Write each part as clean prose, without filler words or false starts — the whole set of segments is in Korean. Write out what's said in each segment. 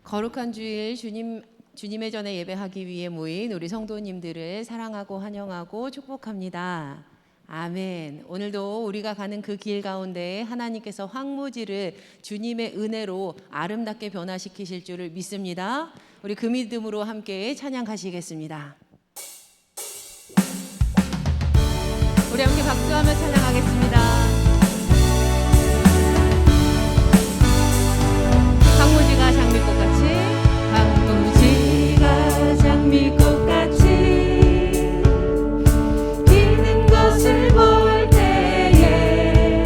거룩한 주일 주님의 전에 예배하기 위해 모인 우리 성도님들을 사랑하고 환영하고 축복합니다. 아멘. 오늘도 우리가 가는 그 길 가운데 하나님께서 황무지를 주님의 은혜로 아름답게 변화시키실 줄을 믿습니다. 우리 그 믿음으로 함께 찬양 가시겠습니다. 우리 함께 박수하며 찬양하겠습니다. 황무지가 장미꽃같이, 황무지가 장미꽃같이 피는 것을 볼 때에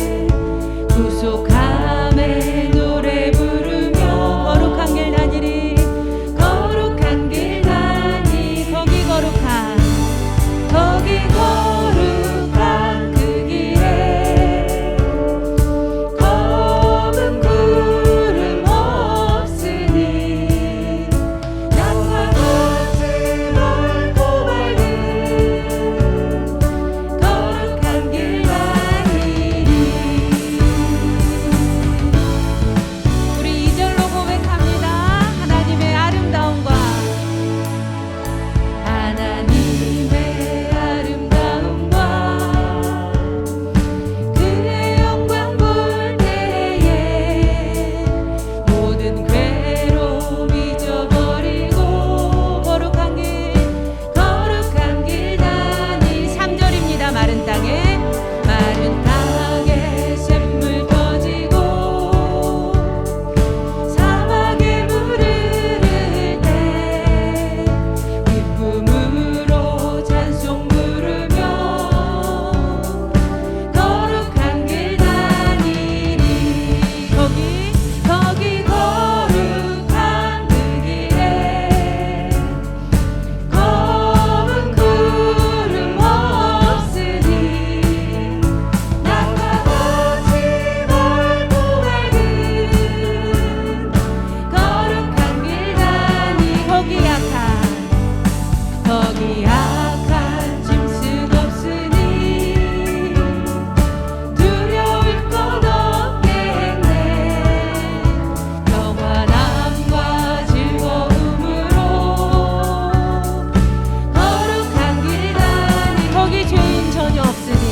구속함의 노래 부르며 거룩한 길 다니리, 거룩한 길 다니, 거기 거룩한 그 길에 검은 구름 없으니 낮과 같이 넓고 밝은 거룩한 길 다니리. 우리 2절로 고백합니다. 하나님의 아름다움과 그의 영광 볼 때에 모든 괴로움 잊어버리고 거룩한 길 다니. 3절입니다. 마른 땅에 샘물 터지고 사막에 물을 흐를 때 기쁨으로 찬송 부르며 거룩한 길 다니리. 거기 거룩한 그 길에 검은 구름 없으니 낮과 같이 넓고 밝은 거룩한 길 다니. 거기 약한 짐승 없으니 두려울 것 없겠네. 평안함과 즐거움으로 거룩한 길 다니. 거기 죄인 전혀 없으니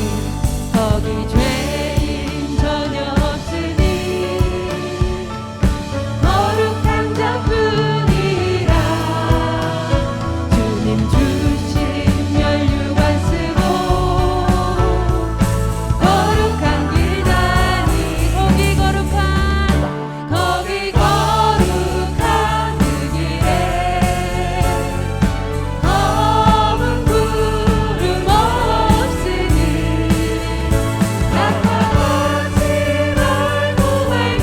거룩한 자뿐이라. 주님 주신 면류관 쓰고 거룩한 길 다니. 거기 거룩한 그 길에 검은 구름 없으니 낮과 같이 넓고 밝은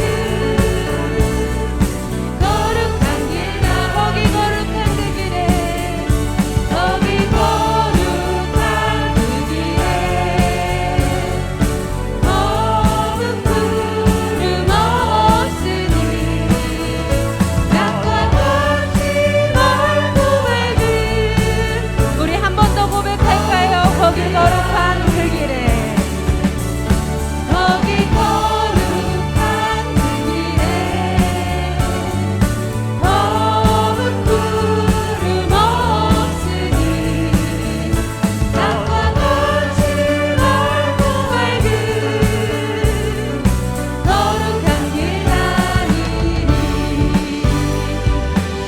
거룩한 길 다. 거기 거룩한 그 길에 검은 구름 없으니 낮과 같이 넓고 밝은. 우리 한 번 더 고백할까요? 거기 거룩한 그 길에 검은 구름 없으니 낮과 같이 넓고 밝은 거룩한 길 다니리.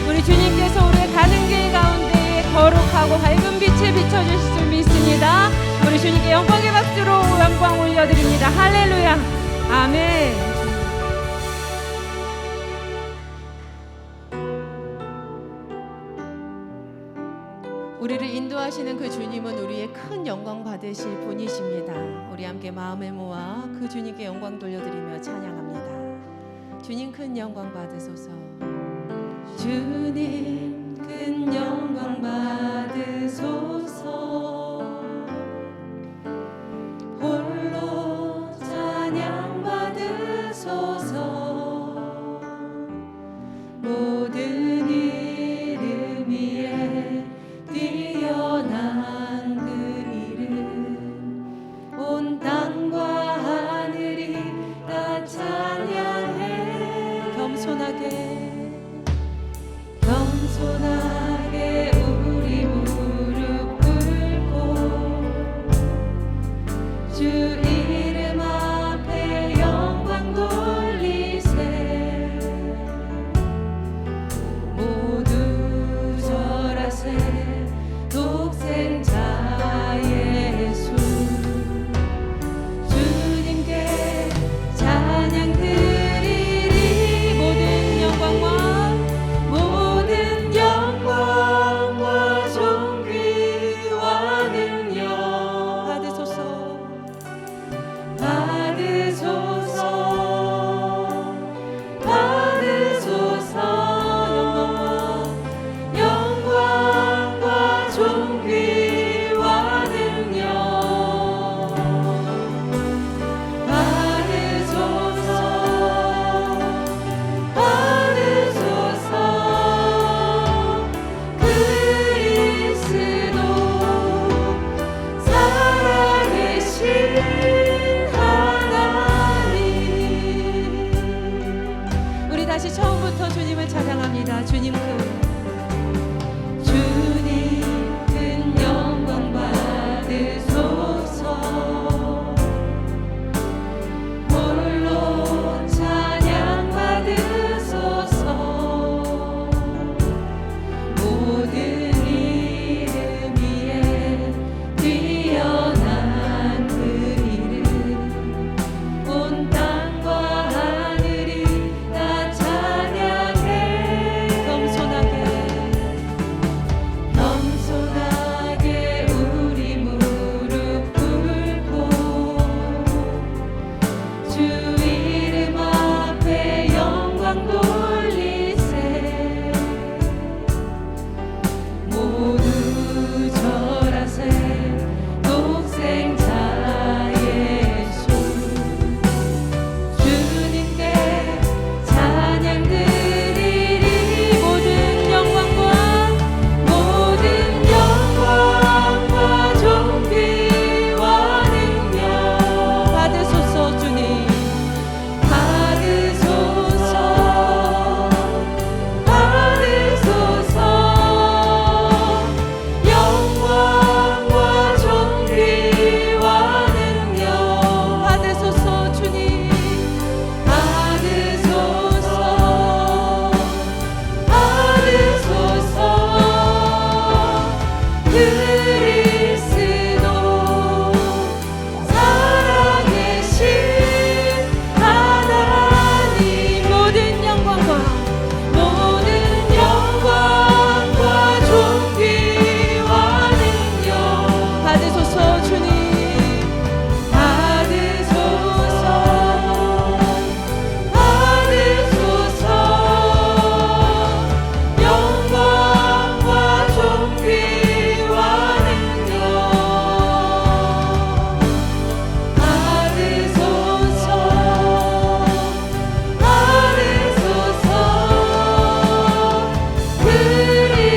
우리 주님께서 우리의 가는 길 가운데 거룩하고 밝은 빛을 비춰주실 줄 믿습니다. 우리 주님께 영광의 박수로 영광 올려드립니다. 할렐루야. 아멘. 우리를 인도하시는 그 주님은 우리의 큰 영광 받으실 분이십니다. 우리 함께 마음을 모아 그 주님께 영광 돌려드리며 찬양합니다. 주님 큰 영광 받으소서. 주님 큰 영광 받으소서. 홀로 찬양 받으소서. 모든 이름 위에 뛰어난 그 이름, 온 땅과 하늘이 다 찬양해. 겸손하게 이름 앞에 영광 돌리세. 모두 절하세. 독생자 예수 주님께 찬양 드리리. 모든 영광과 존귀와 능력 받으소서. 주님 받으소서. 받으소서. 영광과 존귀와 능력 받으소서. 주님 받으소서. 받으소서. 그리스도 살아계신 하나님. 모든 영광과 존귀와 능력 받으소서. 주님 받으소서. 받으소서. 영광과 존귀와 능력 받으소서. 받으소서.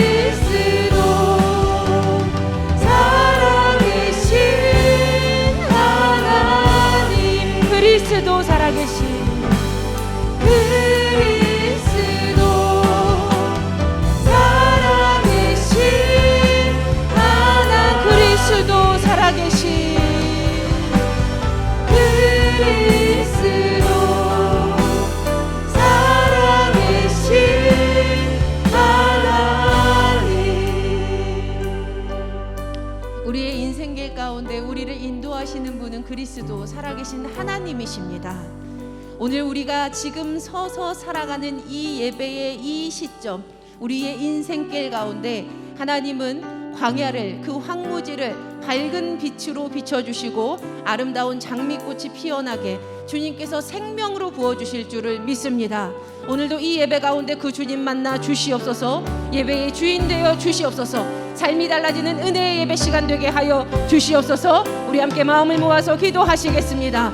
그리스도 살아계신 하나님. 그리스도 살아계신 그리스도 살아계신 하나. 그리스도 살아계신 그리스도 살아계신 하나님. 우리의 인생길 가운데 우리를 인도하시는 분은 그리스도 살아계신 하나님이십니다. 오늘 우리가 지금 서서 살아가는 이 예배의 이 시점, 우리의 인생길 가운데 하나님은 광야를, 그 황무지를 밝은 빛으로 비춰주시고 아름다운 장미꽃이 피어나게 주님께서 생명으로 부어주실 줄을 믿습니다. 오늘도 이 예배 가운데 그 주님 만나 주시옵소서. 예배의 주인 되어 주시옵소서. 삶이 달라지는 은혜의 예배 시간 되게 하여 주시옵소서. 우리 함께 마음을 모아서 기도하시겠습니다.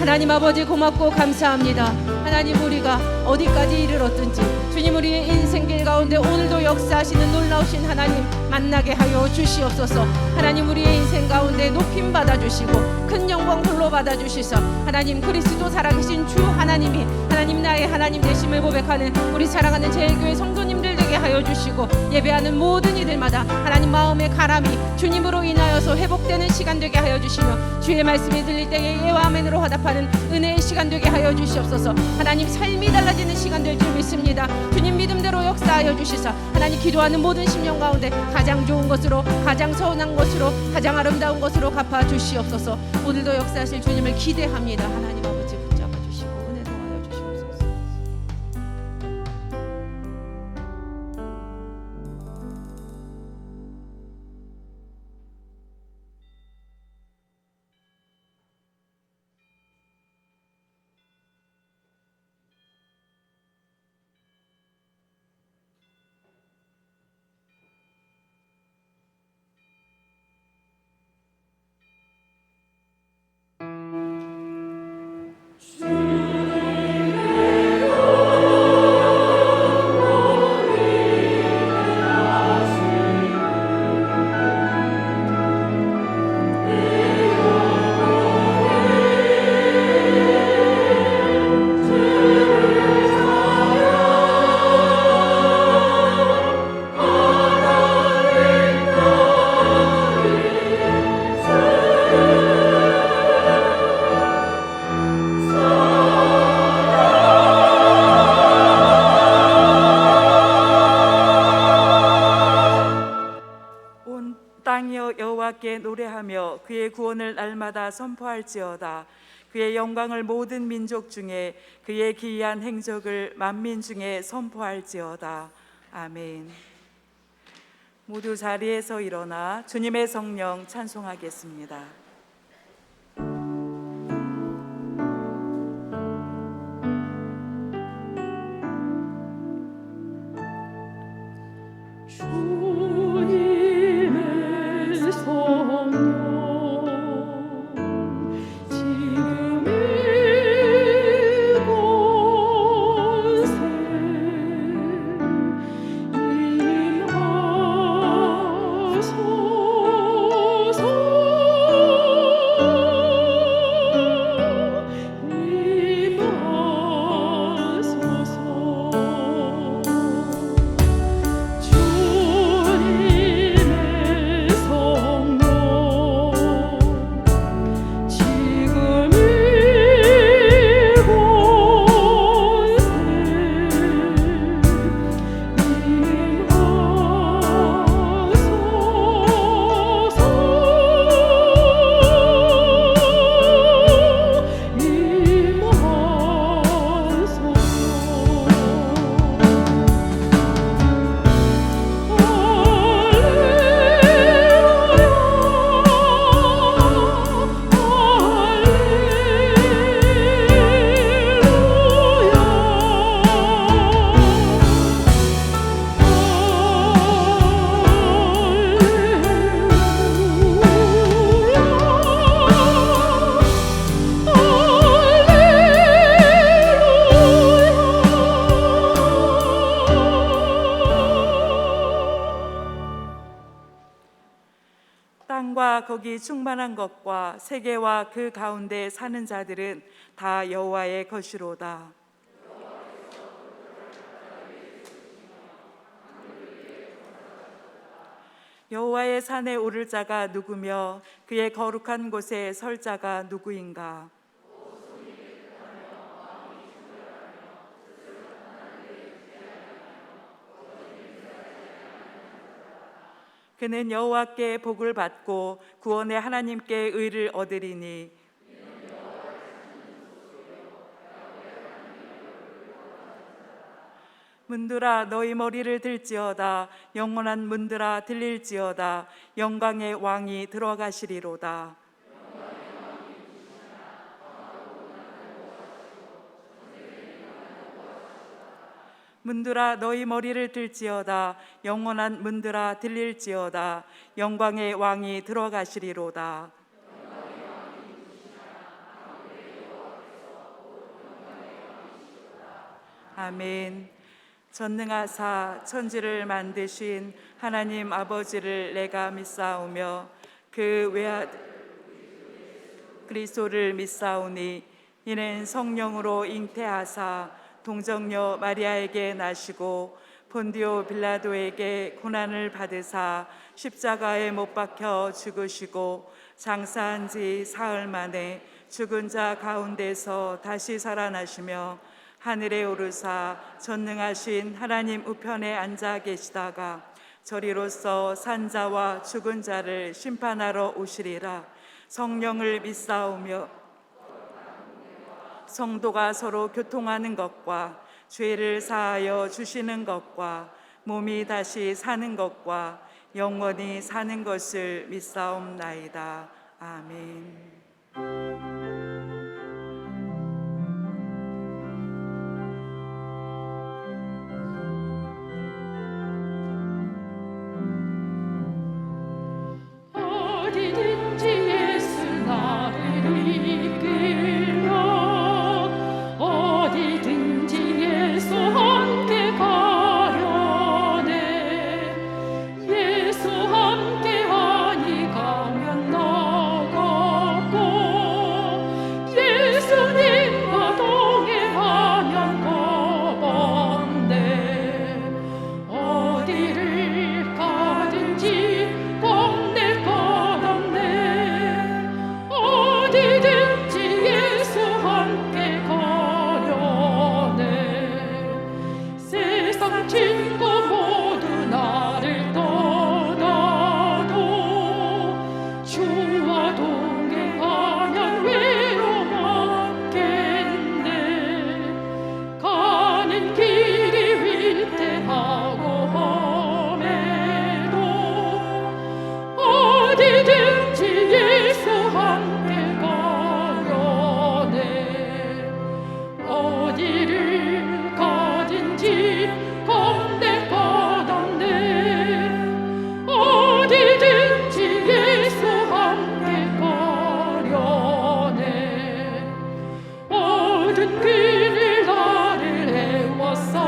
하나님 아버지 고맙고 감사합니다. 하나님 우리가 어디까지 이르렀든지 주님 우리의 인생길 가운데 오늘도 역사하시는 놀라우신 하나님 만나게 하여 주시옵소서. 하나님 우리의 인생 가운데 높임 받아주시고 큰 영광 홀로 받아주시서 하나님 그리스도 살아계신 주 하나님이 하나님 나의 하나님 되심을 고백하는 우리 사랑하는 제일교회 성도님들 되게 하여 주시고 예배하는 모든 이들마다 하나님 마음의 가람이 주님으로 인하여서 회복되는 시간 되게 하여 주시며 주의 말씀이 들릴 때에 예와 아멘으로 화답하는 은혜의 시간 되게 하여 주시옵소서. 하나님 삶이 달라지는 시간 될 줄 믿습니다. 주님 믿음대로 역사하여 주시사 하나님 기도하는 모든 심령 가운데 가장 좋은 것으로 가장 선한 것으로 가장 아름다운 것으로 갚아 주시옵소서. 오늘도 역사하실 주님을 기대합니다. 하나님 아버지 붙잡아 주시고 은혜 더하여 주시옵소서. 여호와께 노래하며 그의 구원을 날마다 선포할지어다. 그의 영광을 모든 민족 중에 그의 기이한 행적을 만민 중에 선포할지어다. 아멘. 모두 자리에서 일어나 주님의 성령 찬송하겠습니다. 거기 충만한 것과 세계와 그 가운데 사는 자들은 다 여호와의 것이로다. 여호와의 산에 오를 자가 누구며 그의 거룩한 곳에 설 자가 누구인가? 그는 여호와께 복을 받고 구원의 하나님께 의를 얻으리니 문들아 너희 머리를 들지어다. 영원한 문들아 들릴지어다. 영광의 왕이 들어가시리로다. 문들아 너희 머리를 들지어다. 영원한 문들아 들릴지어다. 영광의 왕이 들어가시리로다. 아멘. 전능하사 천지를 만드신 하나님 아버지를 내가 믿사오며 그 외아들 그리스도를 믿사오니 이는 성령으로 잉태하사 동정녀 마리아에게 나시고 본디오 빌라도에게 고난을 받으사 십자가에 못 박혀 죽으시고 장사한 지 사흘 만에 죽은 자 가운데서 다시 살아나시며 하늘에 오르사 전능하신 하나님 우편에 앉아 계시다가 저리로서 산자와 죽은 자를 심판하러 오시리라. 성령을 믿사오며 성도가 서로 교통하는 것과 죄를 사하여 주시는 것과 몸이 다시 사는 것과 영원히 사는 것을 믿사옵나이다. 아멘. 어디든지 예수 나를 이끌어 어디든지 예수 함께 가려네 예수 함께하니 가면 나가고 예수님과 동행하면 겁없네 어디를 가든지 겁낼 것 없네 어디든지 예수 함께 가려네 세상 친구 모두 나를 떠나도 주와 동행하면 외로움 없겠네 가는 길이 위태하고 험해도 어디든지 예수 함께 가려네 어디를 가든지 겁낼 것 없네 어디든지 예수 함께 가려네 모든 길을 나를 애워쌀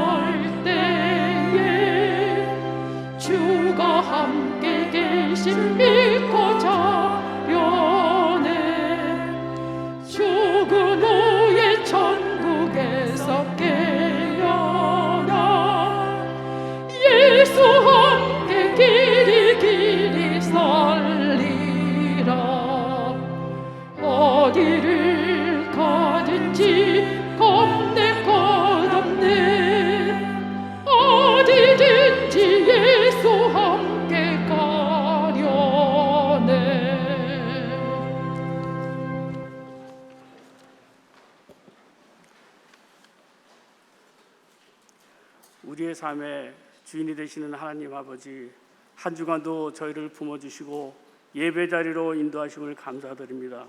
때에 주가 함께 계심 믿고 자려네 죽은 후에 천국에서 깨어나 예수 함께 길이 살리라 어디를 가든지 겁낼 것 없네 어디든지 예수 함께 가려네 우리의 삶의 주인이 되시는 하나님 아버지, 한 주간도 저희를 품어주시고 예배 자리로 인도하심을 감사드립니다.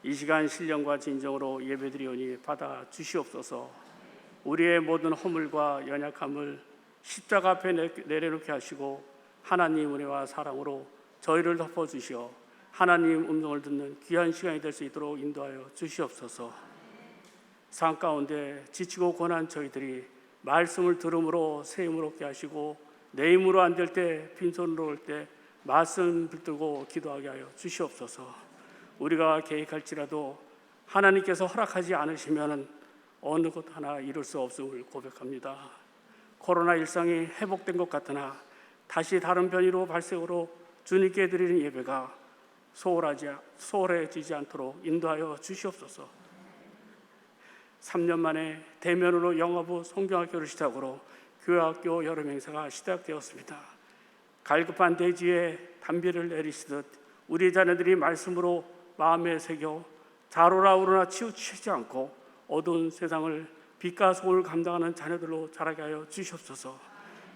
이 시간 신령과 진정으로 예배드리오니 받아 주시옵소서. 우리의 모든 허물과 연약함을 십자가 앞에 내려놓게 하시고 하나님 은혜와 사랑으로 저희를 덮어주시어 하나님 음성을 듣는 귀한 시간이 될 수 있도록 인도하여 주시옵소서. 삶 가운데 지치고 고난 저희들이 말씀을 들음으로 새 힘을 얻게 하시고 내 힘으로 안 될 때 빈손으로 올 때 말씀 붙들고 기도하게 하여 주시옵소서. 우리가 계획할지라도 하나님께서 허락하지 않으시면 어느 것 하나 이룰 수 없음을 고백합니다. 코로나 일상이 회복된 것 같으나 다시 다른 변이로 발생으로 주님께 드리는 예배가 소홀해지지 않도록 인도하여 주시옵소서. 3년 만에 대면으로 영화부 성경학교를 시작으로 교회학교 여름 행사가 시작되었습니다. 갈급한 대지에 단비를 내리시듯 우리 자녀들이 말씀으로 마음에 새겨 자로라 우러나 치우치지 않고 어두운 세상을 빛과 소을 감당하는 자녀들로 자라게 하여 주시옵소서.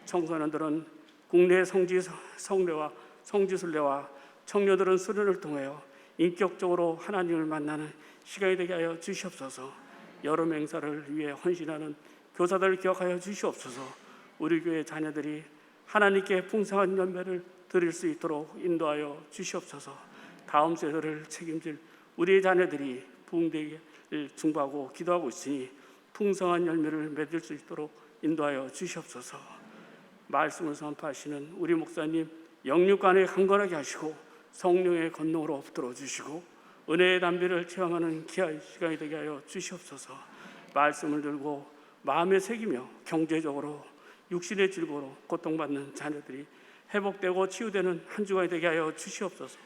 청소년들은 국내 성례와 성지순례와 청년들은 수련을 통하여 인격적으로 하나님을 만나는 시간이 되게 하여 주시옵소서. 여름 행사를 위해 헌신하는 교사들을 기억하여 주시옵소서. 우리 교회 자녀들이 하나님께 풍성한 열매를 드릴 수 있도록 인도하여 주시옵소서. 다음 세대를 책임질 우리의 자녀들이 부흥되기를 중보하고 기도하고 있으니 풍성한 열매를 맺을 수 있도록 인도하여 주시옵소서. 말씀을 선포하시는 우리 목사님 영육간에 강건하게 하시고 성령의 권능으로 붙들어 주시고 은혜의 담비를 체험하는 귀한 시간이 되게 하여 주시옵소서. 말씀을 들고 마음에 새기며 경제적으로 육신의 즐거로 고통받는 자녀들이 회복되고 치유되는 한 주간이 되게 하여 주시옵소서.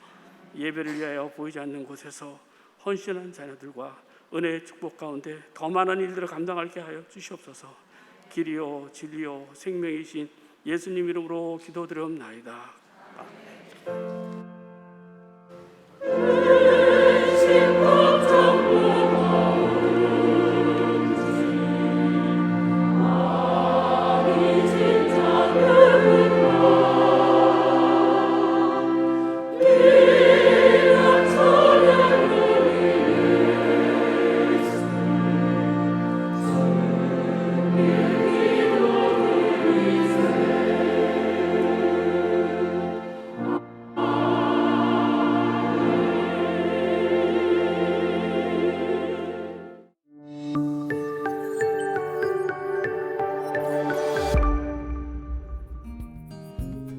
예배를 위하여 보이지 않는 곳에서 헌신한 자녀들과 은혜의 축복 가운데 더 많은 일들을 감당하게 하여 주시옵소서. 길이요 진리요 생명이신 예수님 이름으로 기도드리옵나이다. 아멘.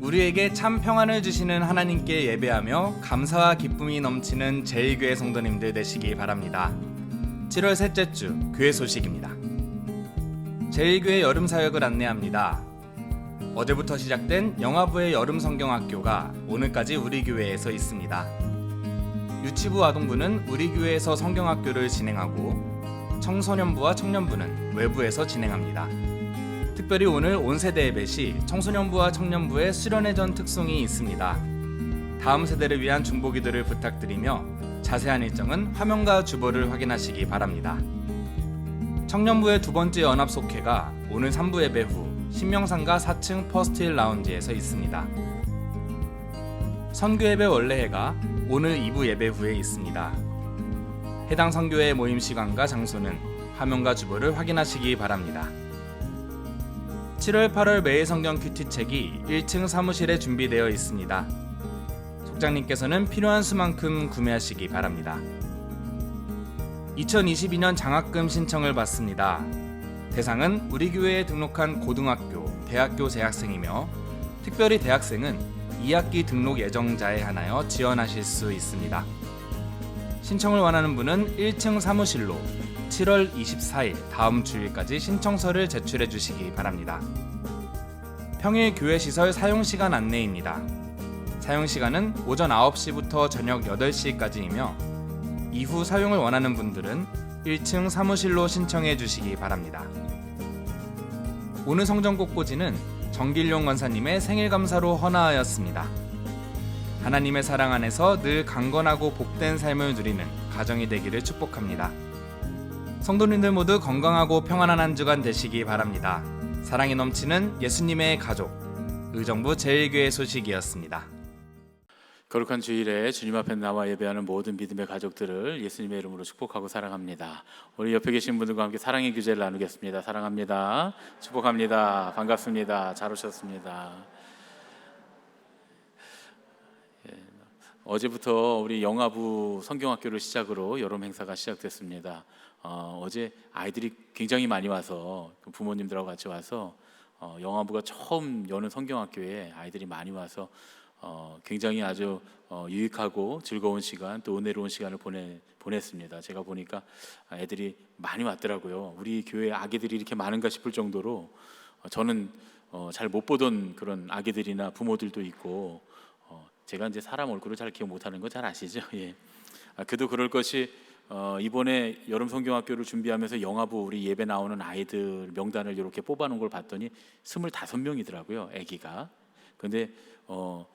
우리에게 참 평안을 주시는 하나님께 예배하며 감사와 기쁨이 넘치는 제1교회 성도님들 되시기 바랍니다. 7월 셋째 주 교회 소식입니다. 제1교회 여름 사역을 안내합니다. 어제부터 시작된 영화부의 여름 성경학교가 오늘까지 우리 교회에서 있습니다. 유치부 아동부는 우리 교회에서 성경학교를 진행하고 청소년부와 청년부는 외부에서 진행합니다. 특별히 오늘 온 세대 예배 시 청소년부와 청년부의 수련회전 특송이 있습니다. 다음 세대를 위한 중보기도를 부탁드리며 자세한 일정은 화면과 주보를 확인하시기 바랍니다. 청년부의 두 번째 연합 속회가 오늘 3부 예배 후 신명상가 4층 퍼스트힐 라운지에서 있습니다. 선교 예배 원래회가 오늘 2부 예배 후에 있습니다. 해당 선교회 모임 시간과 장소는 화면과 주보를 확인하시기 바랍니다. 7월 8월 매일 성경 큐티책이 1층 사무실에 준비되어 있습니다. 속장님께서는 필요한 수만큼 구매하시기 바랍니다. 2022년 장학금 신청을 받습니다. 대상은 우리 교회에 등록한 고등학교, 대학교 재학생이며 특별히 대학생은 2학기 등록 예정자에 한하여 지원하실 수 있습니다. 신청을 원하는 분은 1층 사무실로 7월 24일 다음 주일까지 신청서를 제출해 주시기 바랍니다. 평일 교회시설 사용시간 안내입니다. 사용시간은 오전 9시부터 저녁 8시까지이며 이후 사용을 원하는 분들은 1층 사무실로 신청해 주시기 바랍니다. 오늘 성전 꽃꽂이는 정길용 권사님의 생일감사로 헌화하였습니다. 하나님의 사랑 안에서 늘 강건하고 복된 삶을 누리는 가정이 되기를 축복합니다. 성도님들 모두 건강하고 평안한 한 주간 되시기 바랍니다. 사랑이 넘치는 예수님의 가족, 의정부 제1교회 소식이었습니다. 거룩한 주일에 주님 앞에 나와 예배하는 모든 믿음의 가족들을 예수님의 이름으로 축복하고 사랑합니다. 우리 옆에 계신 분들과 함께 사랑의 교제를 나누겠습니다. 사랑합니다. 축복합니다. 반갑습니다. 잘 오셨습니다. 어제부터 우리 영화부 성경학교를 시작으로 여름 행사가 시작됐습니다. 어제 아이들이 굉장히 많이 와서 부모님들하고 같이 와서 영화부가 처음 여는 성경학교에 아이들이 많이 와서 굉장히 아주 유익하고 즐거운 시간 또 은혜로운 시간을 보냈습니다. 제가 보니까 애들이 많이 왔더라고요. 우리 교회 아기들이 이렇게 많은가 싶을 정도로 저는 잘 못 보던 그런 아기들이나 부모들도 있고 제가 이제 사람 얼굴을 잘 기억 못하는 거 잘 아시죠? 예. 그도 그럴 것이 이번에 여름 성경학교를 준비하면서 영화부 우리 예배 나오는 아이들 명단을 이렇게 뽑아놓은 걸 봤더니 25명이더라고요, 아기가. 근데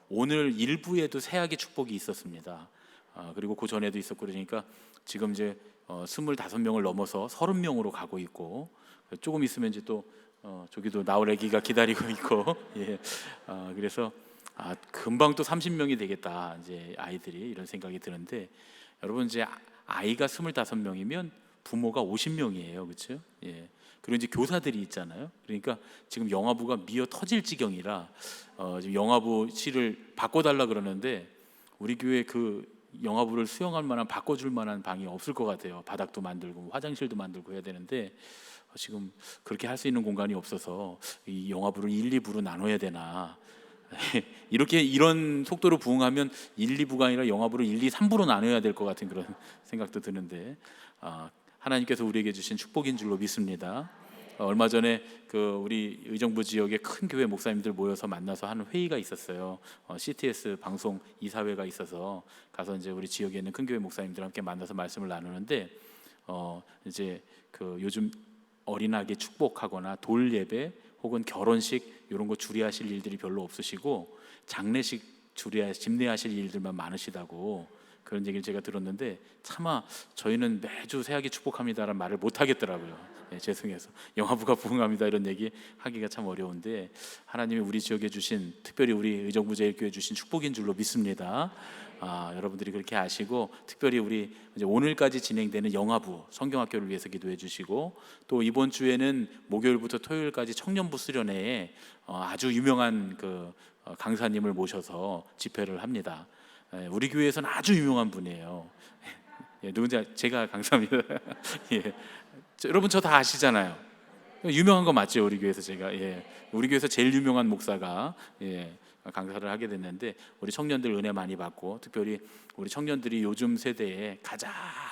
오늘 일부에도 새아기 축복이 있었습니다. 그리고 그 전에도 있었고 그러니까 지금 이제 25명을 넘어서 30명으로 가고 있고 조금 있으면 이제 또 저기도 나올 아기가 기다리고 있고 예. 그래서 금방 또 30명이 되겠다 이제 아이들이 이런 생각이 드는데 여러분 이제 아이가 25명이면 부모가 50명이에요, 그렇죠? 예. 그리고 이제 교사들이 있잖아요. 그러니까 지금 영화부가 미어 터질 지경이라 지금 영화부 실을 바꿔달라 그러는데 우리 교회 그 영화부를 수용할 만한 바꿔줄 만한 방이 없을 것 같아요. 바닥도 만들고 화장실도 만들고 해야 되는데 지금 그렇게 할 수 있는 공간이 없어서 이 영화부를 1, 2부로 나눠야 되나 이렇게 이런 속도로 부응하면 1, 2부가 아니라 영화부를 1, 2, 3부로 나눠야 될 것 같은 그런 생각도 드는데 하나님께서 우리에게 주신 축복인 줄로 믿습니다. 얼마 전에 그 우리 의정부 지역의 큰 교회 목사님들 모여서 만나서 하는 회의가 있었어요. CTS 방송 이사회가 있어서 가서 이제 우리 지역에 있는 큰 교회 목사님들 함께 만나서 말씀을 나누는데 이제 그 요즘 어린아기 축복하거나 돌 예배 혹은 결혼식 이런 거 주례하실 일들이 별로 없으시고 장례식 집례하실 일들만 많으시다고 그런 얘기를 제가 들었는데 차마 저희는 매주 새하기 축복합니다라는 말을 못 하겠더라고요. 죄송해서 영화부가 부흥합니다 이런 얘기 하기가 참 어려운데 하나님이 우리 지역에 주신 특별히 우리 의정부 제일교회 주신 축복인 줄로 믿습니다. 여러분들이 그렇게 아시고 특별히 우리 이제 오늘까지 진행되는 영화부 성경학교를 위해서 기도해 주시고 또 이번 주에는 목요일부터 토요일까지 청년부 수련회에 아주 유명한 그 강사님을 모셔서 집회를 합니다. 우리 교회에서는 아주 유명한 분이에요. 누군지 제가 강사입니다. 예. 여러분 저 다 아시잖아요. 유명한 거 맞죠? 우리 교회에서 제가 우리 교회에서 제일 유명한 목사가 강사를 하게 됐는데 우리 청년들 은혜 많이 받고 특별히 우리 청년들이 요즘 세대에 가장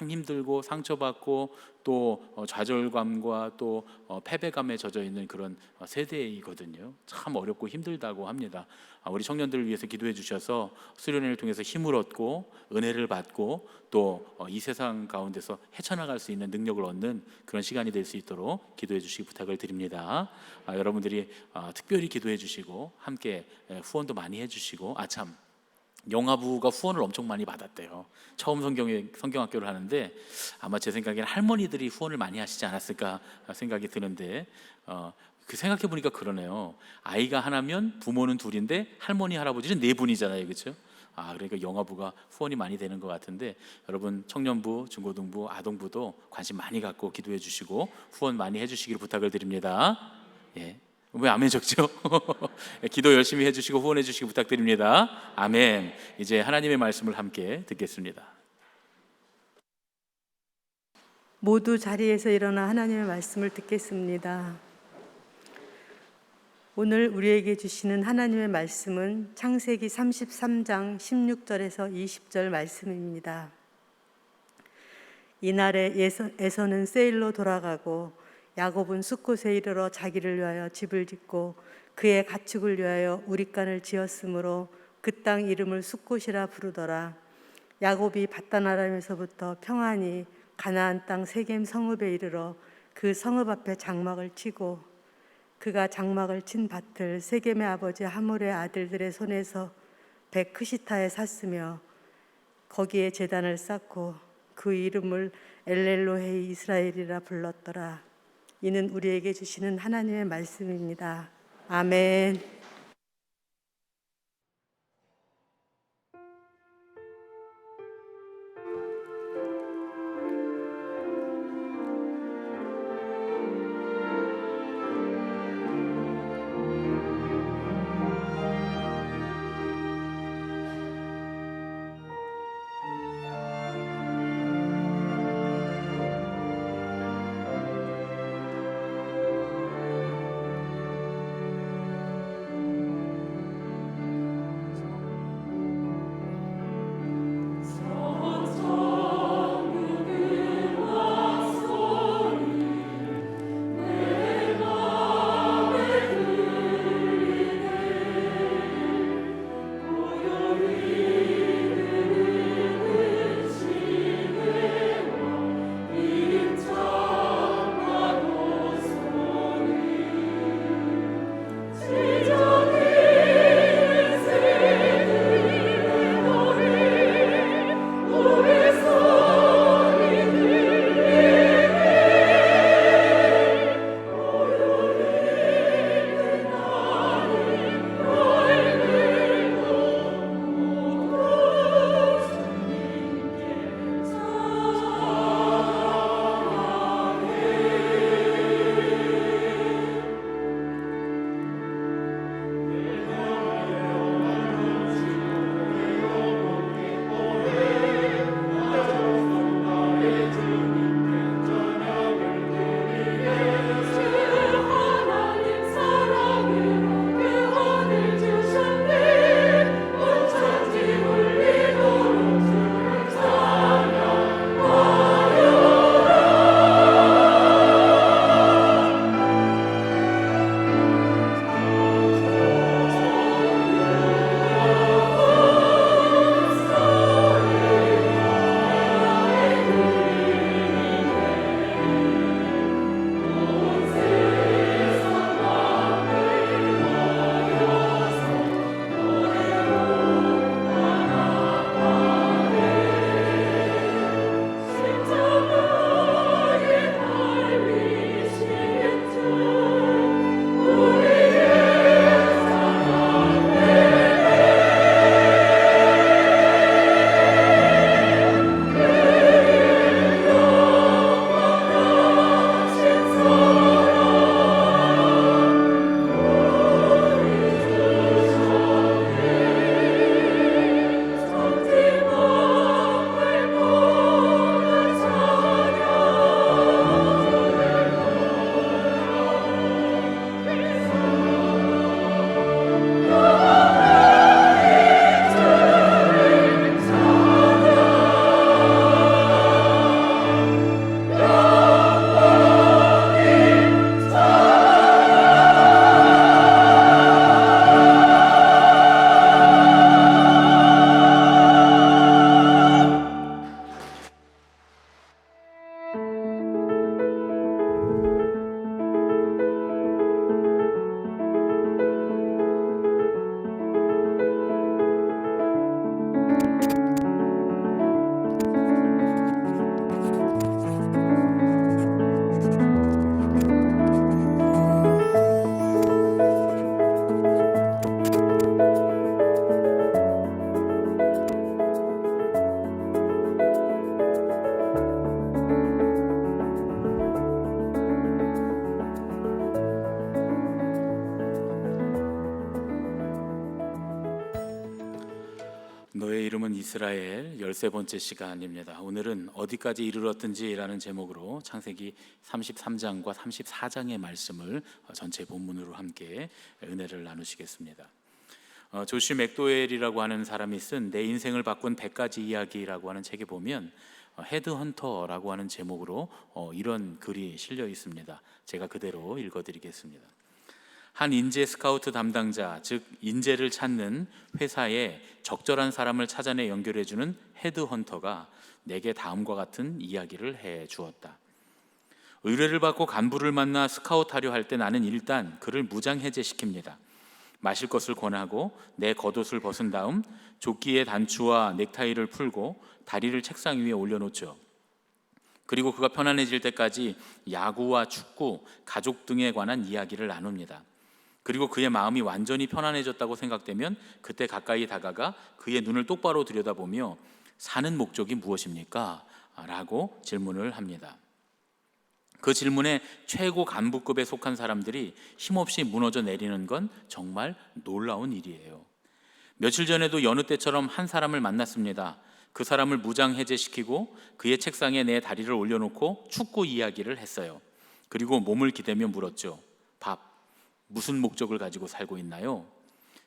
힘들고 상처받고 또 좌절감과 또 패배감에 젖어 있는 그런 세대이거든요. 참 어렵고 힘들다고 합니다. 우리 청년들을 위해서 기도해 주셔서 수련회를 통해서 힘을 얻고 은혜를 받고 또 이 세상 가운데서 헤쳐나갈 수 있는 능력을 얻는 그런 시간이 될 수 있도록 기도해 주시기 부탁을 드립니다. 여러분들이 특별히 기도해 주시고 함께 후원도 많이 해주시고 참 영화부가 후원을 엄청 많이 받았대요. 처음 성경학교를 하는데 아마 제 생각에는 할머니들이 후원을 많이 하시지 않았을까 생각이 드는데 그 생각해 보니까 그러네요. 아이가 하나면 부모는 둘인데 할머니 할아버지는 네 분이잖아요, 그렇죠? 그러니까 영화부가 후원이 많이 되는 것 같은데 여러분 청년부, 중고등부, 아동부도 관심 많이 갖고 기도해 주시고 후원 많이 해주시기를 부탁을 드립니다. 예. 왜 아멘 적죠? 기도 열심히 해주시고 후원해 주시기 부탁드립니다. 아멘. 이제 하나님의 말씀을 함께 듣겠습니다. 모두 자리에서 일어나 하나님의 말씀을 듣겠습니다. 오늘 우리에게 주시는 하나님의 말씀은 창세기 33장 16절에서 20절 말씀입니다. 이날에 에서는 세일로 돌아가고 야곱은 숫곳에 이르러 자기를 위하여 집을 짓고 그의 가축을 위하여 우릿간을 지었으므로 그 땅 이름을 숫곳이라 부르더라. 야곱이 밧단아람에서부터 평안히 가나안 땅 세겜 성읍에 이르러 그 성읍 앞에 장막을 치고 그가 장막을 친 밭을 세겜의 아버지 하몰의 아들들의 손에서 베크시타에 샀으며 거기에 제단을 쌓고 그 이름을 엘렐로헤이 이스라엘이라 불렀더라. 이는 우리에게 주시는 하나님의 말씀입니다. 아멘. 이름은 이스라엘 13번째 시간입니다. 오늘은 어디까지 이르렀든지라는 제목으로 창세기 33장과 34장의 말씀을 전체 본문으로 함께 은혜를 나누시겠습니다. 조시 맥도웰이라고 하는 사람이 쓴 내 인생을 바꾼 100가지 이야기라고 하는 책에 보면 헤드헌터라고 하는 제목으로 이런 글이 실려 있습니다. 제가 그대로 읽어드리겠습니다. 한 인재 스카우트 담당자, 즉 인재를 찾는 회사에 적절한 사람을 찾아내 연결해주는 헤드헌터가 내게 다음과 같은 이야기를 해 주었다. 의뢰를 받고 간부를 만나 스카우트하려 할 때 나는 일단 그를 무장해제시킵니다. 마실 것을 권하고 내 겉옷을 벗은 다음 조끼의 단추와 넥타이를 풀고 다리를 책상 위에 올려놓죠. 그리고 그가 편안해질 때까지 야구와 축구, 가족 등에 관한 이야기를 나눕니다. 그리고 그의 마음이 완전히 편안해졌다고 생각되면 그때 가까이 다가가 그의 눈을 똑바로 들여다보며 사는 목적이 무엇입니까? 라고 질문을 합니다. 그 질문에 최고 간부급에 속한 사람들이 힘없이 무너져 내리는 건 정말 놀라운 일이에요. 며칠 전에도 여느 때처럼 한 사람을 만났습니다. 그 사람을 무장해제시키고 그의 책상에 내 다리를 올려놓고 축구 이야기를 했어요. 그리고 몸을 기대며 물었죠. 밥, 무슨 목적을 가지고 살고 있나요?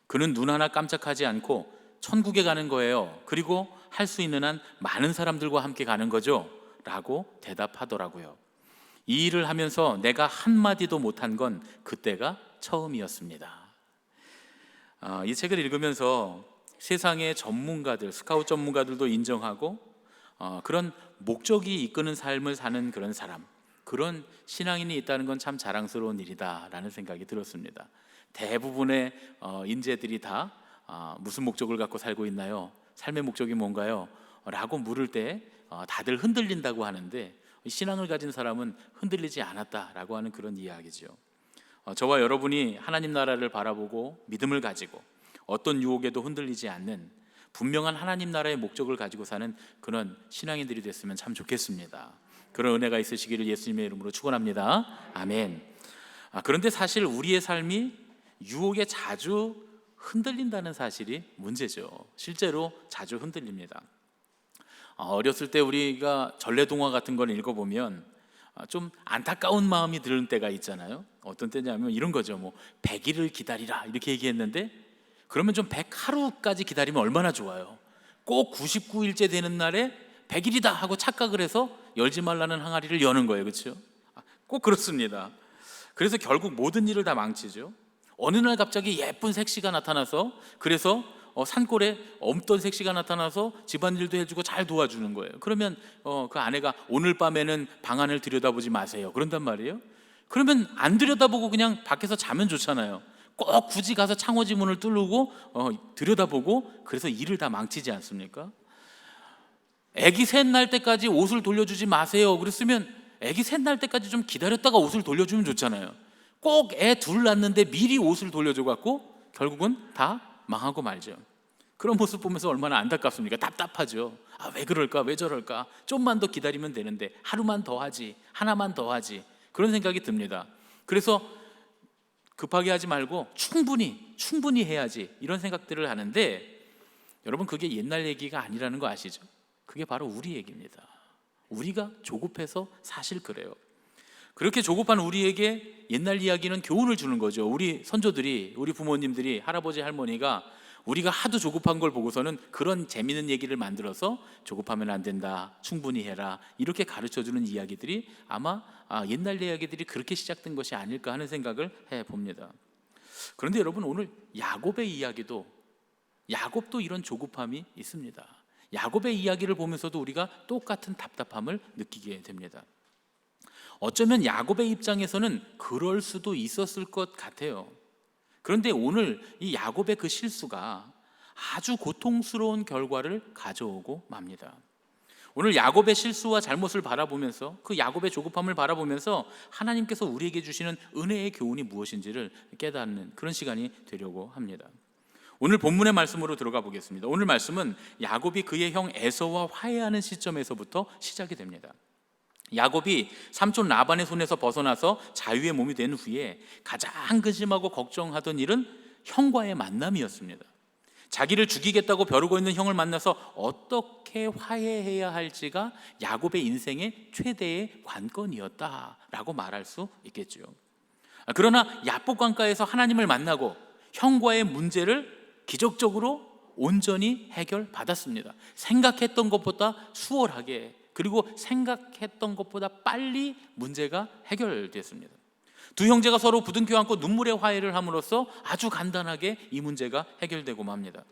그는 눈 하나 깜짝하지 않고 천국에 가는 거예요. 그리고 할 수 있는 한 많은 사람들과 함께 가는 거죠. 라고 대답하더라고요. 이 일을 하면서 내가 한마디도 못한 건 그때가 처음이었습니다. 이 책을 읽으면서 세상의 전문가들, 스카우트 전문가들도 인정하고 그런 목적이 이끄는 삶을 사는 그런 사람, 그런 신앙인이 있다는 건 참 자랑스러운 일이다라는 생각이 들었습니다. 대부분의 인재들이 다 무슨 목적을 갖고 살고 있나요? 삶의 목적이 뭔가요? 라고 물을 때 다들 흔들린다고 하는데 신앙을 가진 사람은 흔들리지 않았다라고 하는 그런 이야기죠. 저와 여러분이 하나님 나라를 바라보고 믿음을 가지고 어떤 유혹에도 흔들리지 않는 분명한 하나님 나라의 목적을 가지고 사는 그런 신앙인들이 됐으면 참 좋겠습니다. 그런 은혜가 있으시기를 예수님의 이름으로 축원합니다. 아멘. 그런데 사실 우리의 삶이 유혹에 자주 흔들린다는 사실이 문제죠. 실제로 자주 흔들립니다. 어렸을 때 우리가 전래동화 같은 걸 읽어보면 좀 안타까운 마음이 드는 때가 있잖아요. 어떤 때냐면 이런 거죠. 뭐 100일을 기다리라 이렇게 얘기했는데 그러면 좀 100하루까지 기다리면 얼마나 좋아요. 꼭 99일째 되는 날에 100일이다 하고 착각을 해서 열지 말라는 항아리를 여는 거예요. 그렇죠? 꼭 그렇습니다. 그래서 결국 모든 일을 다 망치죠. 어느 날 갑자기 예쁜 색시가 나타나서 그래서 산골에 없던 색시가 나타나서 집안일도 해주고 잘 도와주는 거예요. 그러면 그 아내가 오늘 밤에는 방안을 들여다보지 마세요. 그런단 말이에요. 그러면 안 들여다보고 그냥 밖에서 자면 좋잖아요. 꼭 굳이 가서 창호지 문을 뚫고 들여다보고 그래서 일을 다 망치지 않습니까? 애기 셋 날 때까지 옷을 돌려주지 마세요. 그랬으면 애기 셋 날 때까지 좀 기다렸다가 옷을 돌려주면 좋잖아요. 꼭 애 둘 낳는데 미리 옷을 돌려줘 갖고 결국은 다 망하고 말죠. 그런 모습 보면서 얼마나 안타깝습니까? 답답하죠. 왜 그럴까? 왜 저럴까? 좀만 더 기다리면 되는데 하루만 더 하지, 하나만 더 하지, 그런 생각이 듭니다. 그래서 급하게 하지 말고 충분히 해야지, 이런 생각들을 하는데 여러분, 그게 옛날 얘기가 아니라는 거 아시죠? 그게 바로 우리 얘기입니다. 우리가 조급해서 사실 그래요. 그렇게 조급한 우리에게 옛날 이야기는 교훈을 주는 거죠. 우리 선조들이, 우리 부모님들이, 할아버지 할머니가 우리가 하도 조급한 걸 보고서는 그런 재미있는 얘기를 만들어서 조급하면 안 된다, 충분히 해라, 이렇게 가르쳐주는 이야기들이 아마 옛날 이야기들이 그렇게 시작된 것이 아닐까 하는 생각을 해봅니다. 그런데 여러분, 오늘 야곱의 이야기도, 야곱도 이런 조급함이 있습니다. 야곱의 이야기를 보면서도 우리가 똑같은 답답함을 느끼게 됩니다. 어쩌면 야곱의 입장에서는 그럴 수도 있었을 것 같아요. 그런데 오늘 이 야곱의 그 실수가 아주 고통스러운 결과를 가져오고 맙니다. 오늘 야곱의 실수와 잘못을 바라보면서, 그 야곱의 조급함을 바라보면서 하나님께서 우리에게 주시는 은혜의 교훈이 무엇인지를 깨닫는 그런 시간이 되려고 합니다. 오늘 본문의 말씀으로 들어가 보겠습니다. 오늘 말씀은 야곱이 그의 형 에서와 화해하는 시점에서부터 시작이 됩니다. 야곱이 삼촌 라반의 손에서 벗어나서 자유의 몸이 된 후에 가장 근심하고 걱정하던 일은 형과의 만남이었습니다. 자기를 죽이겠다고 벼르고 있는 형을 만나서 어떻게 화해해야 할지가 야곱의 인생의 최대의 관건이었다라고 말할 수 있겠죠. 그러나 야복강가에서 하나님을 만나고 형과의 문제를 기적적으로 온전히 해결받았습니다. 생각했던 것보다 수월하게, 그리고 생각했던 것보다 빨리 문제가 해결됐습니다. 두 형제가 서로 부둥켜 안고 눈물의 화해를 함으로써 아주 간단하게 이 문제가 해결되고 맙니다.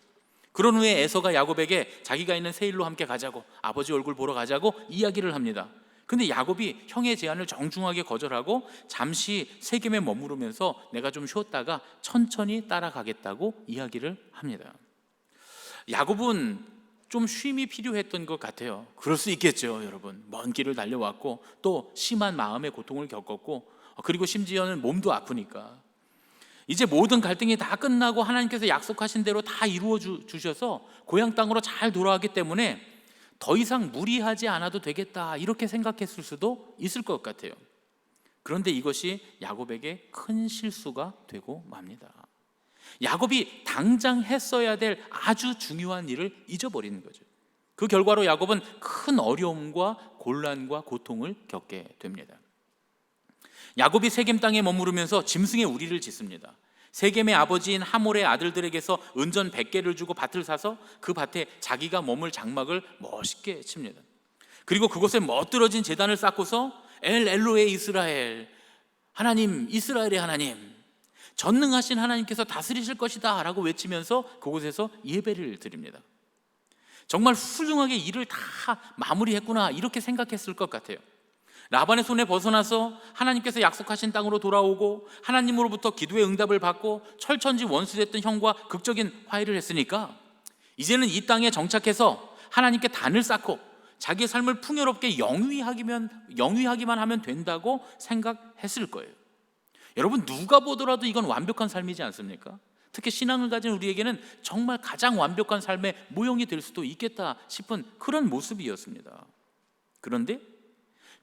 그런 후에 에서가 야곱에게 자기가 있는 세일로 함께 가자고, 아버지 얼굴 보러 가자고 이야기를 합니다. 근데 야곱이 형의 제안을 정중하게 거절하고 잠시 세겜에 머무르면서 내가 좀 쉬었다가 천천히 따라가겠다고 이야기를 합니다. 야곱은 좀 쉼이 필요했던 것 같아요. 그럴 수 있겠죠, 여러분. 먼 길을 달려왔고 또 심한 마음의 고통을 겪었고, 그리고 심지어는 몸도 아프니까 이제 모든 갈등이 다 끝나고 하나님께서 약속하신 대로 다 이루어 주셔서 고향 땅으로 잘 돌아가기 때문에 더 이상 무리하지 않아도 되겠다, 이렇게 생각했을 수도 있을 것 같아요. 그런데 이것이 야곱에게 큰 실수가 되고 맙니다. 야곱이 당장 했어야 될 아주 중요한 일을 잊어버리는 거죠. 그 결과로 야곱은 큰 어려움과 곤란과 고통을 겪게 됩니다. 야곱이 세겜 땅에 머무르면서 짐승의 우리를 짓습니다. 세겜의 아버지인 하몰의 아들들에게서 은전 100개를 주고 밭을 사서 그 밭에 자기가 머물 장막을 멋있게 칩니다. 그리고 그곳에 멋들어진 제단을 쌓고서 엘 엘로의 이스라엘, 하나님, 이스라엘의 하나님, 전능하신 하나님께서 다스리실 것이다 라고 외치면서 그곳에서 예배를 드립니다. 정말 훌륭하게 일을 다 마무리했구나, 이렇게 생각했을 것 같아요. 라반의 손에 벗어나서 하나님께서 약속하신 땅으로 돌아오고 하나님으로부터 기도의 응답을 받고 철천지 원수됐던 형과 극적인 화해를 했으니까 이제는 이 땅에 정착해서 하나님께 단을 쌓고 자기의 삶을 풍요롭게 영위하기만 하면 된다고 생각했을 거예요. 여러분, 누가 보더라도 이건 완벽한 삶이지 않습니까? 특히 신앙을 가진 우리에게는 정말 가장 완벽한 삶의 모형이 될 수도 있겠다 싶은 그런 모습이었습니다. 그런데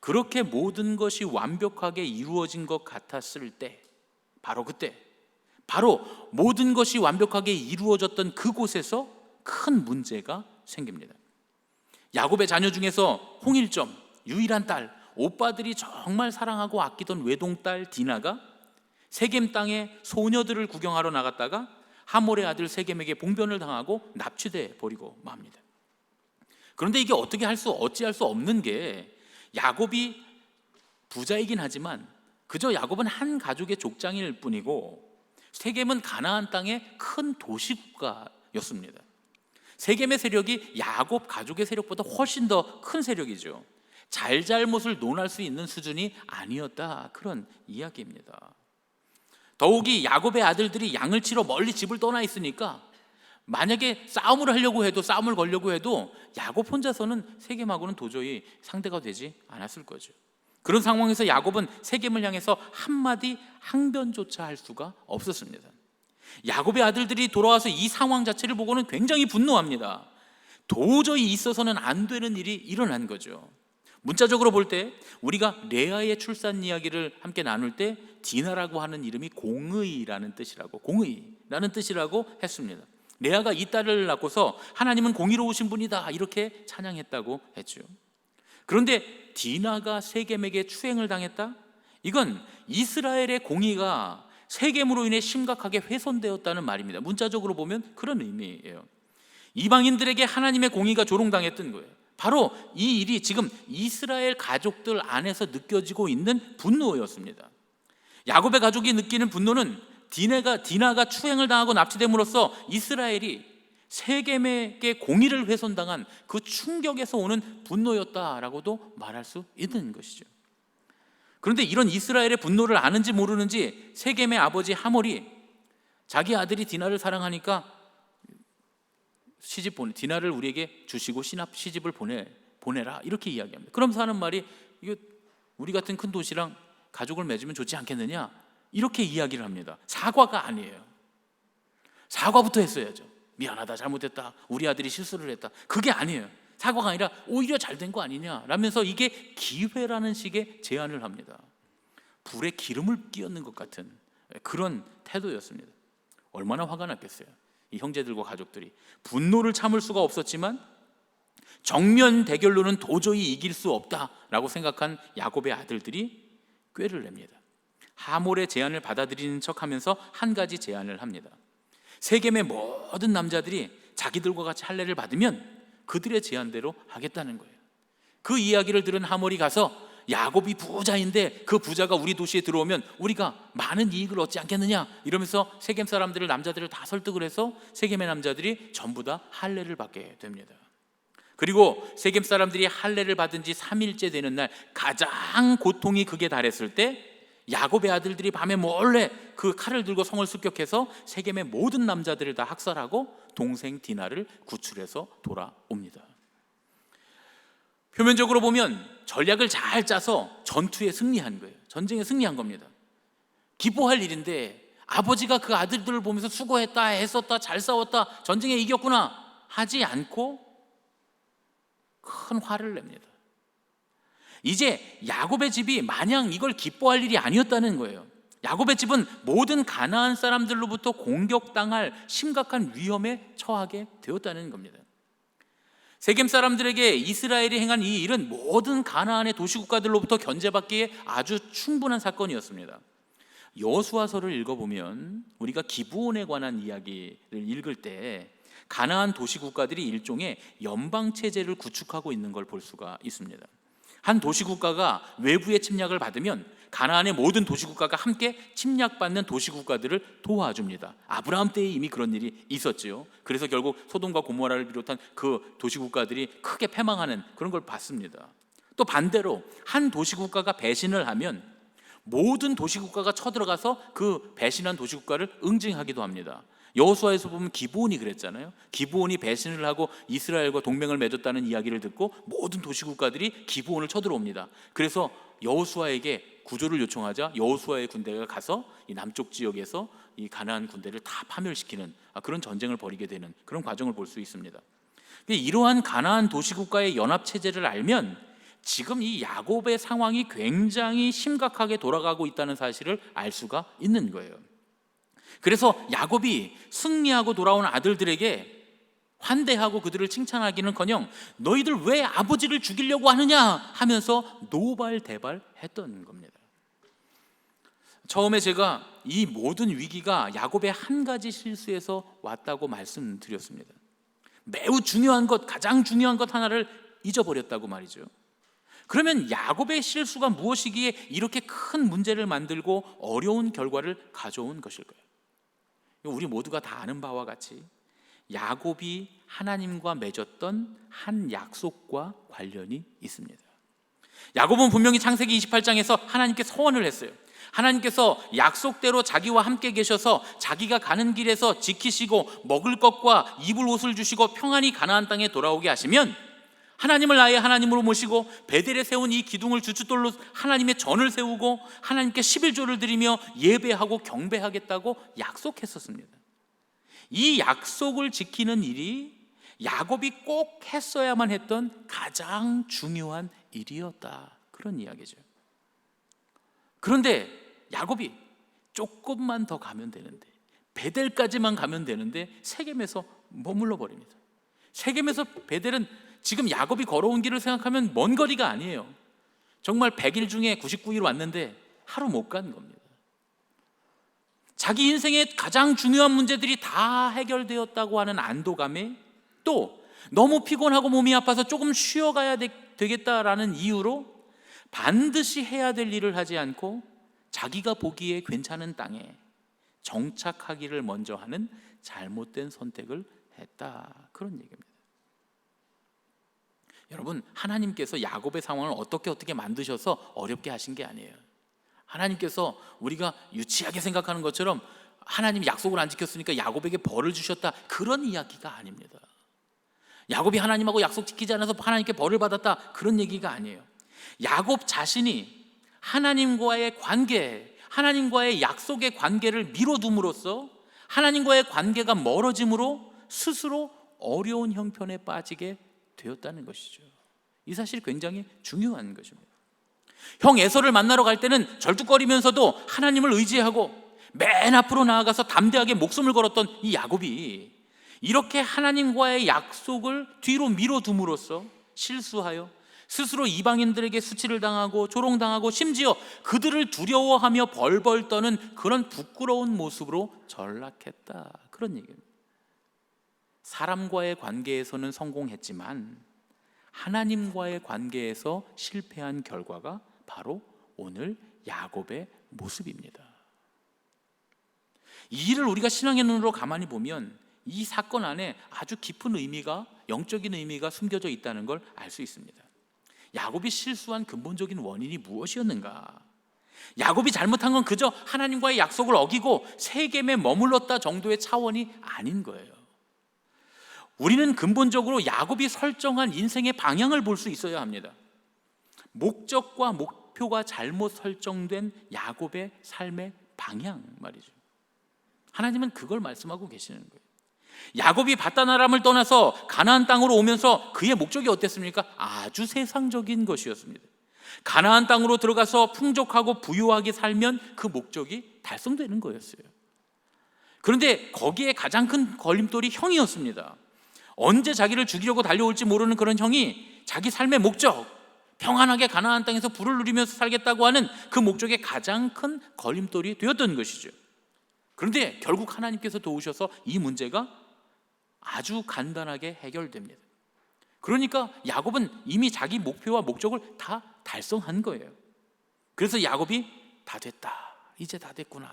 그렇게 모든 것이 완벽하게 이루어진 것 같았을 때, 바로 그때, 바로 모든 것이 완벽하게 이루어졌던 그곳에서 큰 문제가 생깁니다. 야곱의 자녀 중에서 홍일점, 유일한 딸, 오빠들이 정말 사랑하고 아끼던 외동딸 디나가 세겜 땅에 소녀들을 구경하러 나갔다가 하몰의 아들 세겜에게 봉변을 당하고 납치돼 버리고 맙니다. 그런데 이게 어찌할 수 없는 게, 야곱이 부자이긴 하지만 그저 야곱은 한 가족의 족장일 뿐이고 세겜은 가나안 땅의 큰 도시국가였습니다. 세겜의 세력이 야곱 가족의 세력보다 훨씬 더 큰 세력이죠. 잘잘못을 논할 수 있는 수준이 아니었다, 그런 이야기입니다. 더욱이 야곱의 아들들이 양을 치러 멀리 집을 떠나 있으니까 만약에 싸움을 걸려고 해도 야곱 혼자서는 세겜하고는 도저히 상대가 되지 않았을 거죠. 그런 상황에서 야곱은 세겜을 향해서 한마디 항변조차 할 수가 없었습니다. 야곱의 아들들이 돌아와서 이 상황 자체를 보고는 굉장히 분노합니다. 도저히 있어서는 안 되는 일이 일어난 거죠. 문자적으로 볼 때 우리가 레아의 출산 이야기를 함께 나눌 때 디나라고 하는 이름이 공의라는 뜻이라고 했습니다. 레아가 이 딸을 낳고서 하나님은 공의로우신 분이다, 이렇게 찬양했다고 했죠. 그런데 디나가 세겜에게 추행을 당했다? 이건 이스라엘의 공의가 세겜으로 인해 심각하게 훼손되었다는 말입니다. 문자적으로 보면 그런 의미예요. 이방인들에게 하나님의 공의가 조롱당했던 거예요. 바로 이 일이 지금 이스라엘 가족들 안에서 느껴지고 있는 분노였습니다. 야곱의 가족이 느끼는 분노는 디나가 추행을 당하고 납치됨으로써 이스라엘이 세겜에게 공의를 훼손당한 그 충격에서 오는 분노였다라고도 말할 수 있는 것이죠. 그런데 이런 이스라엘의 분노를 아는지 모르는지 세겜의 아버지 하몰이 자기 아들이 디나를 사랑하니까 디나를 우리에게 주시고 시집을 보내라, 이렇게 이야기합니다. 그러면서 하는 말이, 이거 우리 같은 큰 도시랑 가족을 맺으면 좋지 않겠느냐, 이렇게 이야기를 합니다. 사과가 아니에요. 사과부터 했어야죠. 미안하다, 잘못했다, 우리 아들이 실수를 했다, 그게 아니에요. 사과가 아니라 오히려 잘된 거 아니냐 라면서 이게 기회라는 식의 제안을 합니다. 불에 기름을 끼얹는 것 같은 그런 태도였습니다. 얼마나 화가 났겠어요. 이 형제들과 가족들이 분노를 참을 수가 없었지만 정면 대결로는 도저히 이길 수 없다라고 생각한 야곱의 아들들이 꾀를 냅니다. 하몰의 제안을 받아들이는 척하면서 한 가지 제안을 합니다. 세겜의 모든 남자들이 자기들과 같이 할례를 받으면 그들의 제안대로 하겠다는 거예요. 그 이야기를 들은 하몰이 가서 야곱이 부자인데 그 부자가 우리 도시에 들어오면 우리가 많은 이익을 얻지 않겠느냐 이러면서 세겜 사람들을, 남자들을 다 설득을 해서 세겜의 남자들이 전부 다 할례를 받게 됩니다. 그리고 세겜 사람들이 할례를 받은 지 3일째 되는 날 가장 고통이 극에 달했을 때 야곱의 아들들이 밤에 몰래 그 칼을 들고 성을 습격해서 세겜의 모든 남자들을 다 학살하고 동생 디나를 구출해서 돌아옵니다. 표면적으로 보면 전략을 잘 짜서 전투에 승리한 거예요. 전쟁에 승리한 겁니다. 기뻐할 일인데 아버지가 그 아들들을 보면서 수고했다, 애썼다, 잘 싸웠다, 전쟁에 이겼구나 하지 않고 큰 화를 냅니다. 이제 야곱의 집이 마냥 이걸 기뻐할 일이 아니었다는 거예요. 야곱의 집은 모든 가나안 사람들로부터 공격당할 심각한 위험에 처하게 되었다는 겁니다. 세겜 사람들에게 이스라엘이 행한 이 일은 모든 가나안의 도시국가들로부터 견제받기에 아주 충분한 사건이었습니다. 여호수아서를 읽어보면 우리가 기브온에 관한 이야기를 읽을 때 가나안 도시국가들이 일종의 연방체제를 구축하고 있는 걸 볼 수가 있습니다. 한 도시국가가 외부의 침략을 받으면 가나안의 모든 도시국가가 함께 침략받는 도시국가들을 도와줍니다. 아브라함 때에 이미 그런 일이 있었지요. 그래서 결국 소돔과 고모라를 비롯한 그 도시국가들이 크게 패망하는 그런 걸 봤습니다. 또 반대로 한 도시국가가 배신을 하면 모든 도시국가가 쳐들어가서 그 배신한 도시국가를 응징하기도 합니다. 여호수아에서 보면 기브온이 그랬잖아요. 기브온이 배신을 하고 이스라엘과 동맹을 맺었다는 이야기를 듣고 모든 도시국가들이 기브온을 쳐들어옵니다. 그래서 여호수아에게 구조를 요청하자 여호수아의 군대가 가서 이 남쪽 지역에서 이 가나안 군대를 다 파멸시키는 그런 전쟁을 벌이게 되는 그런 과정을 볼 수 있습니다. 이러한 가나안 도시국가의 연합체제를 알면 지금 이 야곱의 상황이 굉장히 심각하게 돌아가고 있다는 사실을 알 수가 있는 거예요. 그래서 야곱이 승리하고 돌아온 아들들에게 환대하고 그들을 칭찬하기는커녕 너희들 왜 아버지를 죽이려고 하느냐 하면서 노발대발했던 겁니다. 처음에 제가 이 모든 위기가 야곱의 한 가지 실수에서 왔다고 말씀드렸습니다. 매우 중요한 것, 가장 중요한 것 하나를 잊어버렸다고 말이죠. 그러면 야곱의 실수가 무엇이기에 이렇게 큰 문제를 만들고 어려운 결과를 가져온 것일까요? 우리 모두가 다 아는 바와 같이 야곱이 하나님과 맺었던 한 약속과 관련이 있습니다. 야곱은 분명히 창세기 28장에서 하나님께 서원을 했어요. 하나님께서 약속대로 자기와 함께 계셔서 자기가 가는 길에서 지키시고 먹을 것과 입을 옷을 주시고 평안히 가나안 땅에 돌아오게 하시면 하나님을 나의 하나님으로 모시고 베델에 세운 이 기둥을 주춧돌로 하나님의 전을 세우고 하나님께 11조를 드리며 예배하고 경배하겠다고 약속했었습니다. 이 약속을 지키는 일이 야곱이 꼭 했어야만 했던 가장 중요한 일이었다, 그런 이야기죠. 그런데 야곱이 조금만 더 가면 되는데, 베델까지만 가면 되는데 세겜에서 머물러 버립니다. 세겜에서 베델은 지금 야곱이 걸어온 길을 생각하면 먼 거리가 아니에요. 정말 100일 중에 99일 왔는데 하루 못 간 겁니다. 자기 인생의 가장 중요한 문제들이 다 해결되었다고 하는 안도감에 또 너무 피곤하고 몸이 아파서 조금 쉬어가야 되겠다라는 이유로 반드시 해야 될 일을 하지 않고 자기가 보기에 괜찮은 땅에 정착하기를 먼저 하는 잘못된 선택을 했다, 그런 얘기입니다. 여러분, 하나님께서 야곱의 상황을 어떻게 만드셔서 어렵게 하신 게 아니에요. 하나님께서 우리가 유치하게 생각하는 것처럼 하나님이 약속을 안 지켰으니까 야곱에게 벌을 주셨다, 그런 이야기가 아닙니다. 야곱이 하나님하고 약속 지키지 않아서 하나님께 벌을 받았다, 그런 얘기가 아니에요. 야곱 자신이 하나님과의 관계, 하나님과의 약속의 관계를 미뤄둠으로써 하나님과의 관계가 멀어짐으로 스스로 어려운 형편에 빠지게 되었다는 것이죠. 이 사실이 굉장히 중요한 것입니다. 형 에서를 만나러 갈 때는 절뚝거리면서도 하나님을 의지하고 맨 앞으로 나아가서 담대하게 목숨을 걸었던 이 야곱이 이렇게 하나님과의 약속을 뒤로 밀어둠으로써 실수하여 스스로 이방인들에게 수치를 당하고 조롱당하고 심지어 그들을 두려워하며 벌벌 떠는 그런 부끄러운 모습으로 전락했다, 그런 얘기입니다. 사람과의 관계에서는 성공했지만 하나님과의 관계에서 실패한 결과가 바로 오늘 야곱의 모습입니다. 이 일을 우리가 신앙의 눈으로 가만히 보면 이 사건 안에 아주 깊은 의미가, 영적인 의미가 숨겨져 있다는 걸 알 수 있습니다. 야곱이 실수한 근본적인 원인이 무엇이었는가? 야곱이 잘못한 건 그저 하나님과의 약속을 어기고 세겜에 머물렀다 정도의 차원이 아닌 거예요. 우리는 근본적으로 야곱이 설정한 인생의 방향을 볼 수 있어야 합니다. 목적과 목표가 잘못 설정된 야곱의 삶의 방향 말이죠. 하나님은 그걸 말씀하고 계시는 거예요. 야곱이 밧단 아람을 떠나서 가나안 땅으로 오면서 그의 목적이 어땠습니까? 아주 세상적인 것이었습니다. 가나안 땅으로 들어가서 풍족하고 부유하게 살면 그 목적이 달성되는 거였어요. 그런데 거기에 가장 큰 걸림돌이 형이었습니다. 언제 자기를 죽이려고 달려올지 모르는 그런 형이 자기 삶의 목적, 평안하게 가나안 땅에서 부를 누리면서 살겠다고 하는 그 목적의 가장 큰 걸림돌이 되었던 것이죠. 그런데 결국 하나님께서 도우셔서 이 문제가 아주 간단하게 해결됩니다. 그러니까 야곱은 이미 자기 목표와 목적을 다 달성한 거예요. 그래서 야곱이 다 됐다, 이제 다 됐구나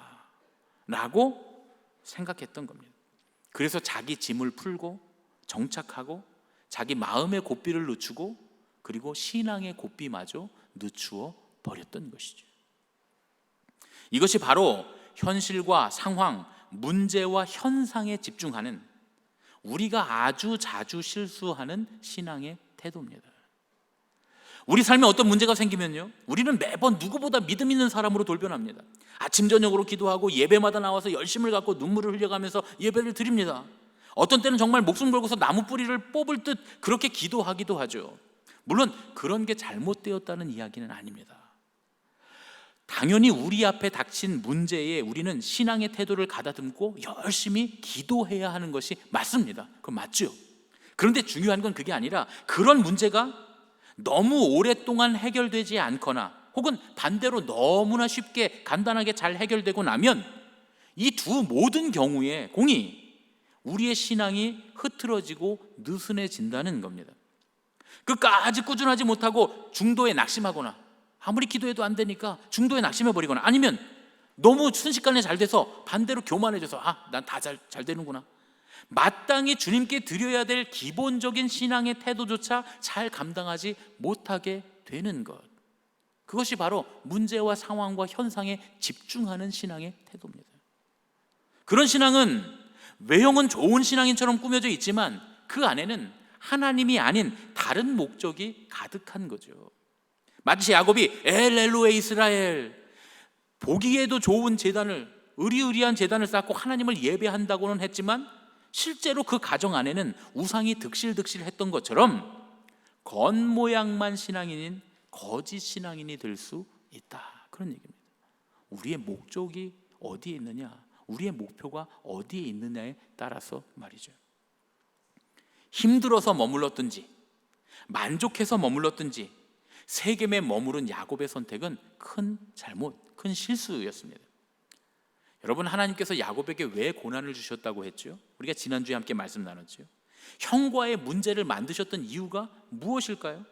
라고 생각했던 겁니다. 그래서 자기 짐을 풀고 정착하고 자기 마음의 고삐를 늦추고 그리고 신앙의 고삐마저 늦추어 버렸던 것이죠. 이것이 바로 현실과 상황, 문제와 현상에 집중하는 우리가 아주 자주 실수하는 신앙의 태도입니다. 우리 삶에 어떤 문제가 생기면요, 우리는 매번 누구보다 믿음 있는 사람으로 돌변합니다. 아침 저녁으로 기도하고 예배마다 나와서 열심을 갖고 눈물을 흘려가면서 예배를 드립니다. 어떤 때는 정말 목숨 걸고서 나무 뿌리를 뽑을 듯 그렇게 기도하기도 하죠. 물론 그런 게 잘못되었다는 이야기는 아닙니다. 당연히 우리 앞에 닥친 문제에 우리는 신앙의 태도를 가다듬고 열심히 기도해야 하는 것이 맞습니다. 그건 맞죠. 그런데 중요한 건 그게 아니라 그런 문제가 너무 오랫동안 해결되지 않거나 혹은 반대로 너무나 쉽게 간단하게 잘 해결되고 나면 이 두 모든 경우에 공이 우리의 신앙이 흐트러지고 느슨해진다는 겁니다. 끝까지 꾸준하지 못하고 중도에 낙심하거나 아무리 기도해도 안 되니까 중도에 낙심해버리거나 아니면 너무 순식간에 잘 돼서 반대로 교만해져서 난 다 잘 되는구나, 마땅히 주님께 드려야 될 기본적인 신앙의 태도조차 잘 감당하지 못하게 되는 것, 그것이 바로 문제와 상황과 현상에 집중하는 신앙의 태도입니다. 그런 신앙은 외형은 좋은 신앙인처럼 꾸며져 있지만 그 안에는 하나님이 아닌 다른 목적이 가득한 거죠. 마치 야곱이 엘로에 이스라엘, 보기에도 좋은 제단을, 의리의리한 제단을 쌓고 하나님을 예배한다고는 했지만 실제로 그 가정 안에는 우상이 득실득실했던 것처럼 겉모양만 신앙인인 거짓 신앙인이 될 수 있다, 그런 얘기입니다. 우리의 목적이 어디에 있느냐, 우리의 목표가 어디에 있느냐에 따라서 말이죠. 힘들어서 머물렀든지 만족해서 머물렀든지 세겜에 머무른 야곱의 선택은 큰 잘못, 큰 실수였습니다. 여러분, 하나님께서 야곱에게 왜 고난을 주셨다고 했죠? 우리가 지난주에 함께 말씀 나눴죠. 형과의 문제를 만드셨던 이유가 무엇일까요?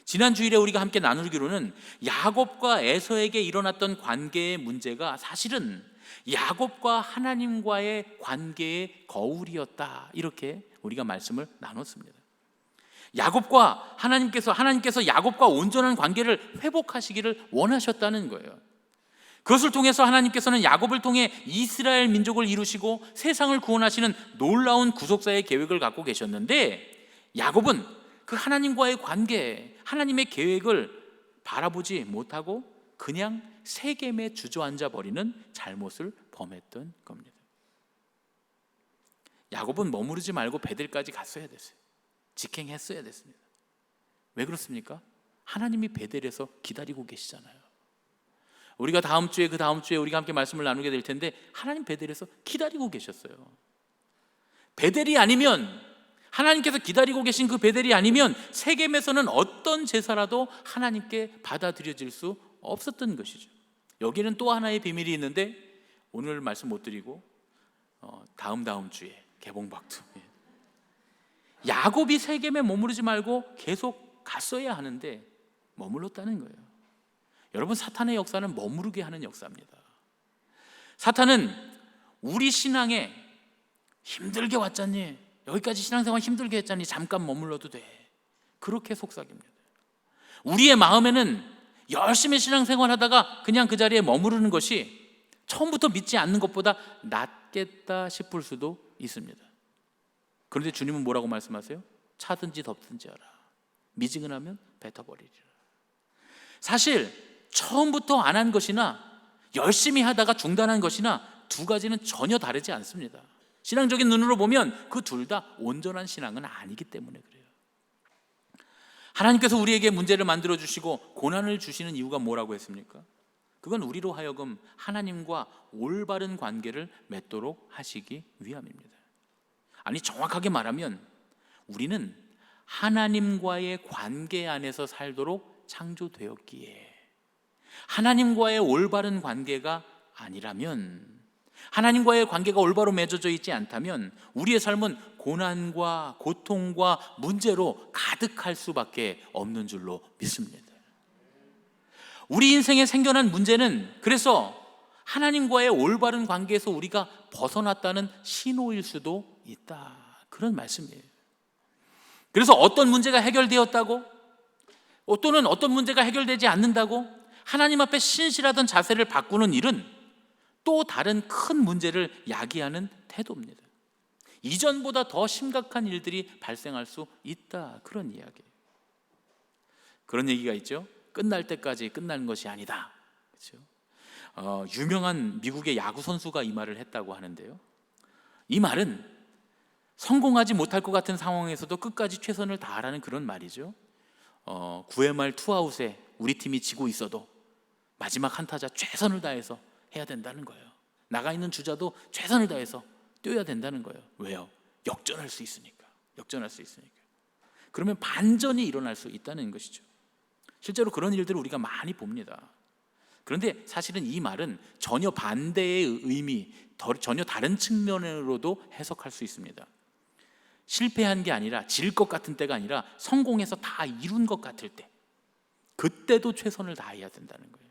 지난 주일에 우리가 함께 나누기로는 야곱과 에서에게 일어났던 관계의 문제가 사실은 야곱과 하나님과의 관계의 거울이었다, 이렇게 우리가 말씀을 나눴습니다. 하나님께서 야곱과 온전한 관계를 회복하시기를 원하셨다는 거예요. 그것을 통해서 하나님께서는 야곱을 통해 이스라엘 민족을 이루시고 세상을 구원하시는 놀라운 구속사의 계획을 갖고 계셨는데 야곱은 그 하나님과의 관계, 하나님의 계획을 바라보지 못하고 그냥 세겜에 주저앉아 버리는 잘못을 범했던 겁니다. 야곱은 머무르지 말고 베델까지 갔어야 됐어요. 직행했어야 됐습니다. 왜 그렇습니까? 하나님이 베델에서 기다리고 계시잖아요. 우리가 다음 주에 우리가 함께 말씀을 나누게 될 텐데 하나님 베델에서 기다리고 계셨어요. 베델이 아니면, 하나님께서 기다리고 계신 그 베델이 아니면 세겜에서는 어떤 제사라도 하나님께 받아들여질 수 없었던 것이죠. 여기는 또 하나의 비밀이 있는데 오늘 말씀 못 드리고 다음 주에 개봉박두. 야곱이 세겜에 머무르지 말고 계속 갔어야 하는데 머물렀다는 거예요. 여러분, 사탄의 역사는 머무르게 하는 역사입니다. 사탄은 우리 신앙에 힘들게 왔잖니, 여기까지 신앙생활 힘들게 했잖니, 잠깐 머물러도 돼, 그렇게 속삭입니다. 우리의 마음에는 열심히 신앙생활 하다가 그냥 그 자리에 머무르는 것이 처음부터 믿지 않는 것보다 낫겠다 싶을 수도 있습니다. 그런데 주님은 뭐라고 말씀하세요? 차든지 덮든지 하라, 미지근하면 뱉어버리리라. 사실 처음부터 안 한 것이나 열심히 하다가 중단한 것이나 두 가지는 전혀 다르지 않습니다. 신앙적인 눈으로 보면 그 둘 다 온전한 신앙은 아니기 때문에 그래요. 하나님께서 우리에게 문제를 만들어 주시고 고난을 주시는 이유가 뭐라고 했습니까? 그건 우리로 하여금 하나님과 올바른 관계를 맺도록 하시기 위함입니다. 아니, 정확하게 말하면 우리는 하나님과의 관계 안에서 살도록 창조되었기에, 하나님과의 올바른 관계가 아니라면, 하나님과의 관계가 올바로 맺어져 있지 않다면 우리의 삶은 고난과 고통과 문제로 가득할 수밖에 없는 줄로 믿습니다. 우리 인생에 생겨난 문제는 그래서 하나님과의 올바른 관계에서 우리가 벗어났다는 신호일 수도 있다, 그런 말씀이에요. 그래서 어떤 문제가 해결되었다고, 또는 어떤 문제가 해결되지 않는다고 하나님 앞에 신실하던 자세를 바꾸는 일은 또 다른 큰 문제를 야기하는 태도입니다. 이전보다 더 심각한 일들이 발생할 수 있다, 그런 이야기예요. 그런 얘기가 있죠. 끝날 때까지 끝나는 것이 아니다, 그렇죠? 유명한 미국의 야구 선수가 이 말을 했다고 하는데요, 이 말은 성공하지 못할 것 같은 상황에서도 끝까지 최선을 다하라는 그런 말이죠. 9회 말 투아웃에 우리 팀이 지고 있어도 마지막 한 타자 최선을 다해서 해야 된다는 거예요. 나가 있는 주자도 최선을 다해서 뛰어야 된다는 거예요. 왜요? 역전할 수 있으니까. 그러면 반전이 일어날 수 있다는 것이죠. 실제로 그런 일들을 우리가 많이 봅니다. 그런데 사실은 이 말은 전혀 반대의 의미, 전혀 다른 측면으로도 해석할 수 있습니다. 실패한 게 아니라, 질 것 같은 때가 아니라 성공해서 다 이룬 것 같을 때, 그때도 최선을 다해야 된다는 거예요.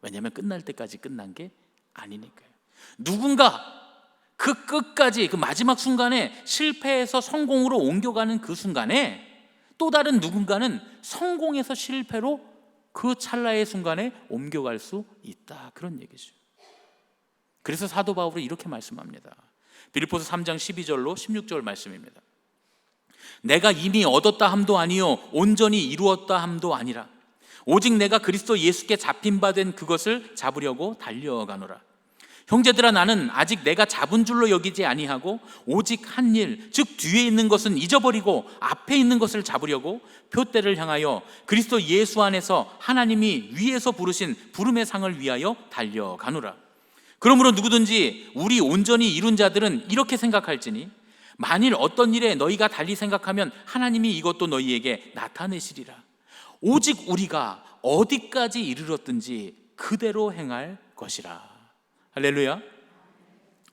왜냐하면 끝날 때까지 끝난 게 아니니까요. 누군가 그 끝까지, 그 마지막 순간에 실패해서 성공으로 옮겨가는 그 순간에 또 다른 누군가는 성공해서 실패로 그 찰나의 순간에 옮겨갈 수 있다, 그런 얘기죠. 그래서 사도 바울이 이렇게 말씀합니다. 빌립보서 3장 12절로 16절 말씀입니다. 내가 이미 얻었다 함도 아니요 온전히 이루었다 함도 아니라 오직 내가 그리스도 예수께 잡힌 바 된 그것을 잡으려고 달려가노라. 형제들아, 나는 아직 내가 잡은 줄로 여기지 아니하고 오직 한 일, 즉 뒤에 있는 것은 잊어버리고 앞에 있는 것을 잡으려고 표대를 향하여 그리스도 예수 안에서 하나님이 위에서 부르신 부름의 상을 위하여 달려가노라. 그러므로 누구든지 우리 온전히 이룬 자들은 이렇게 생각할지니 만일 어떤 일에 너희가 달리 생각하면 하나님이 이것도 너희에게 나타내시리라. 오직 우리가 어디까지 이르렀든지 그대로 행할 것이라. 할렐루야.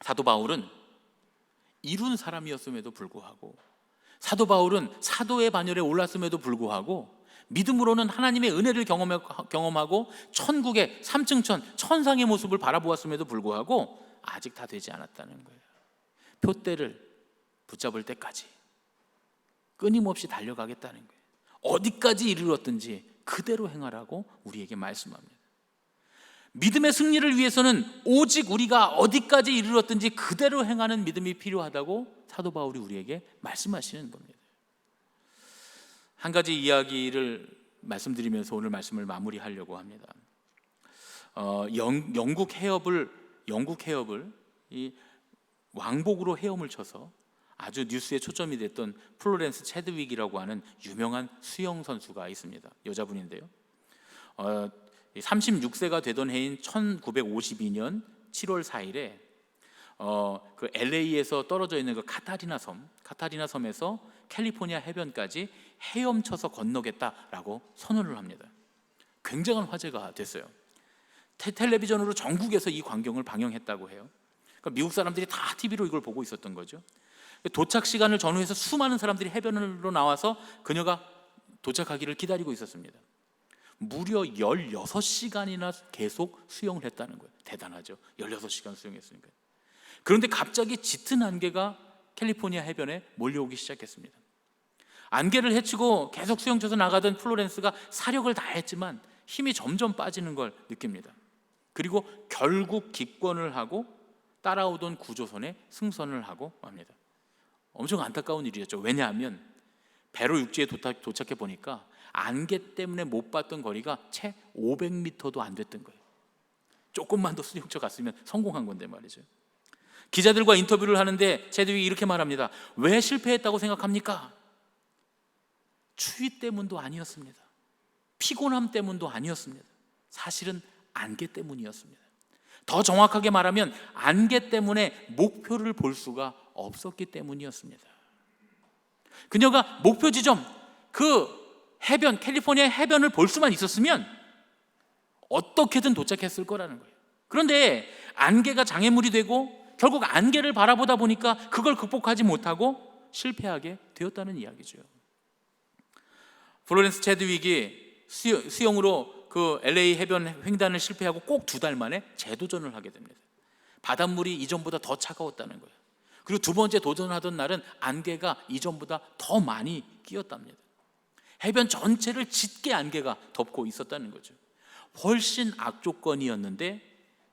사도 바울은 이룬 사람이었음에도 불구하고, 사도 바울은 사도의 반열에 올랐음에도 불구하고 믿음으로는 하나님의 은혜를 경험하고 천국의 3층천 천상의 모습을 바라보았음에도 불구하고 아직 다 되지 않았다는 거예요. 표대를 붙잡을 때까지 끊임없이 달려가겠다는 거예요. 어디까지 이르렀든지 그대로 행하라고 우리에게 말씀합니다. 믿음의 승리를 위해서는 오직 우리가 어디까지 이르렀든지 그대로 행하는 믿음이 필요하다고 사도 바울이 우리에게 말씀하시는 겁니다. 한 가지 이야기를 말씀드리면서 오늘 말씀을 마무리하려고 합니다. 영국 해협을 이 왕복으로 헤엄을 쳐서 아주 뉴스에 초점이 됐던 플로렌스 체드윅이라고 하는 유명한 수영 선수가 있습니다. 여자분인데요. 36세가 되던 해인 1952년 7월 4일에 그 LA에서 떨어져 있는 그 카타리나 섬에서 캘리포니아 해변까지 헤엄쳐서 건너겠다라고 선언을 합니다. 굉장한 화제가 됐어요. 텔레비전으로 전국에서 이 광경을 방영했다고 해요. 그러니까 미국 사람들이 다 TV로 이걸 보고 있었던 거죠. 도착 시간을 전후해서 수많은 사람들이 해변으로 나와서 그녀가 도착하기를 기다리고 있었습니다. 무려 16시간이나 계속 수영을 했다는 거예요. 대단하죠. 16시간 수영했으니까. 그런데 갑자기 짙은 안개가 캘리포니아 해변에 몰려오기 시작했습니다. 안개를 헤치고 계속 수영쳐서 나가던 플로렌스가 사력을 다했지만 힘이 점점 빠지는 걸 느낍니다. 그리고 결국 기권을 하고 따라오던 구조선에 승선을 하고 맙니다. 엄청 안타까운 일이었죠. 왜냐하면 배로 육지에 도착해 보니까 안개 때문에 못 봤던 거리가 채 500m도 안 됐던 거예요. 조금만 더 수영쳐 갔으면 성공한 건데 말이죠. 기자들과 인터뷰를 하는데 체드윅이 이렇게 말합니다. 왜 실패했다고 생각합니까? 추위 때문도 아니었습니다. 피곤함 때문도 아니었습니다. 사실은 안개 때문이었습니다. 더 정확하게 말하면 안개 때문에 목표를 볼 수가 없었기 때문이었습니다. 그녀가 목표 지점, 그 해변, 캘리포니아 해변을 볼 수만 있었으면 어떻게든 도착했을 거라는 거예요. 그런데 안개가 장애물이 되고 결국 안개를 바라보다 보니까 그걸 극복하지 못하고 실패하게 되었다는 이야기죠. 플로렌스 체드윅이 수영으로 그 LA 해변 횡단을 실패하고 꼭 2달 만에 재도전을 하게 됩니다. 바닷물이 이전보다 더 차가웠다는 거예요. 그리고 두 번째 도전하던 날은 안개가 이전보다 더 많이 끼었답니다. 해변 전체를 짙게 안개가 덮고 있었다는 거죠. 훨씬 악조건이었는데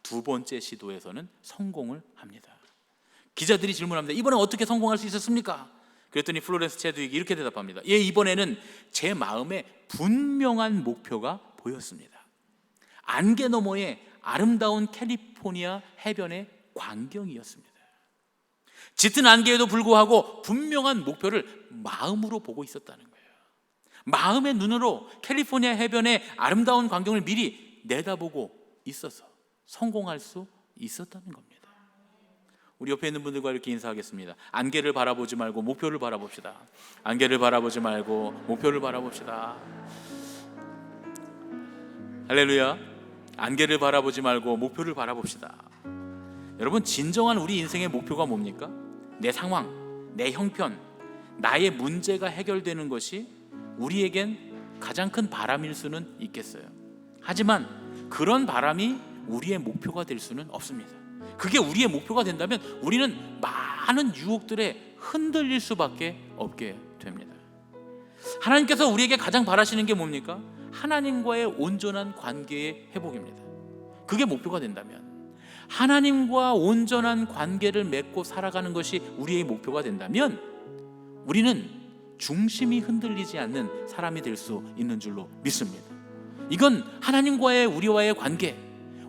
두 번째 시도에서는 성공을 합니다. 기자들이 질문합니다. 이번에 어떻게 성공할 수 있었습니까? 그랬더니 플로렌스 체드윅이 이렇게 대답합니다. 예, 이번에는 제 마음에 분명한 목표가 보였습니다. 안개 너머의 아름다운 캘리포니아 해변의 광경이었습니다. 짙은 안개에도 불구하고 분명한 목표를 마음으로 보고 있었다는 거예요. 마음의 눈으로 캘리포니아 해변의 아름다운 광경을 미리 내다보고 있어서 성공할 수 있었다는 겁니다. 우리 옆에 있는 분들과 이렇게 인사하겠습니다. 안개를 바라보지 말고 목표를 바라봅시다. 안개를 바라보지 말고 목표를 바라봅시다. 할렐루야. 안개를 바라보지 말고 목표를 바라봅시다. 여러분, 진정한 우리 인생의 목표가 뭡니까? 내 상황, 내 형편, 나의 문제가 해결되는 것이 우리에겐 가장 큰 바람일 수는 있겠어요. 하지만 그런 바람이 우리의 목표가 될 수는 없습니다. 그게 우리의 목표가 된다면 우리는 많은 유혹들에 흔들릴 수밖에 없게 됩니다. 하나님께서 우리에게 가장 바라시는 게 뭡니까? 하나님과의 온전한 관계의 회복입니다. 그게 목표가 된다면, 하나님과 온전한 관계를 맺고 살아가는 것이 우리의 목표가 된다면 우리는 중심이 흔들리지 않는 사람이 될 수 있는 줄로 믿습니다. 이건 하나님과의 우리와의 관계,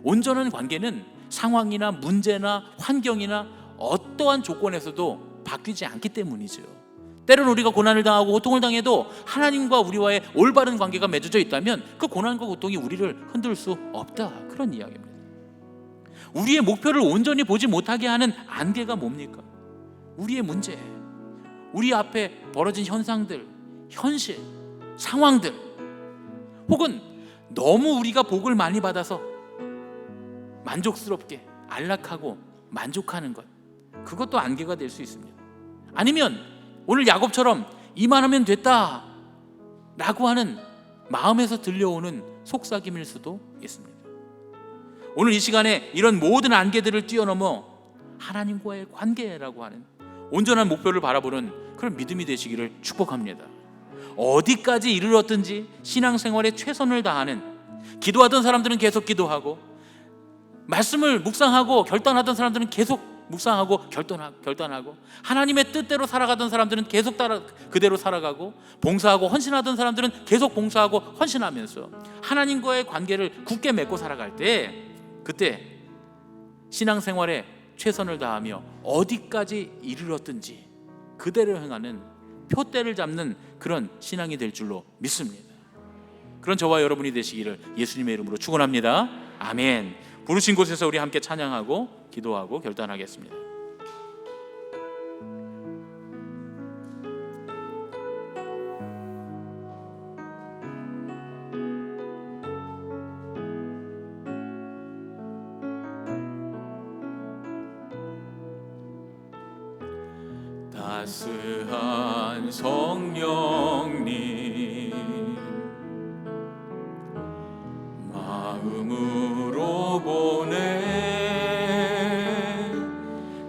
온전한 관계는 상황이나 문제나 환경이나 어떠한 조건에서도 바뀌지 않기 때문이죠. 때로는 우리가 고난을 당하고 고통을 당해도 하나님과 우리와의 올바른 관계가 맺어져 있다면 그 고난과 고통이 우리를 흔들 수 없다, 그런 이야기입니다. 우리의 목표를 온전히 보지 못하게 하는 안개가 뭡니까? 우리의 문제, 우리 앞에 벌어진 현상들, 현실, 상황들, 혹은 너무 우리가 복을 많이 받아서 만족스럽게 안락하고 만족하는 것, 그것도 안개가 될 수 있습니다. 아니면 오늘 야곱처럼 이만하면 됐다 라고 하는 마음에서 들려오는 속삭임일 수도 있습니다. 오늘 이 시간에 이런 모든 안개들을 뛰어넘어 하나님과의 관계라고 하는 온전한 목표를 바라보는 그런 믿음이 되시기를 축복합니다. 어디까지 이르렀든지 신앙생활에 최선을 다하는, 기도하던 사람들은 계속 기도하고, 말씀을 묵상하고 결단하던 사람들은 계속 묵상하고 결단하고, 하나님의 뜻대로 살아가던 사람들은 계속 그대로 살아가고, 봉사하고 헌신하던 사람들은 계속 봉사하고 헌신하면서 하나님과의 관계를 굳게 맺고 살아갈 때, 그때 신앙생활에 최선을 다하며 어디까지 이르렀든지 그대로 행하는, 표대를 잡는 그런 신앙이 될 줄로 믿습니다. 그런 저와 여러분이 되시기를 예수님의 이름으로 축원합니다. 아멘. 부르신 곳에서 우리 함께 찬양하고 기도하고 결단하겠습니다. 따스한 성령님 마음으로 보내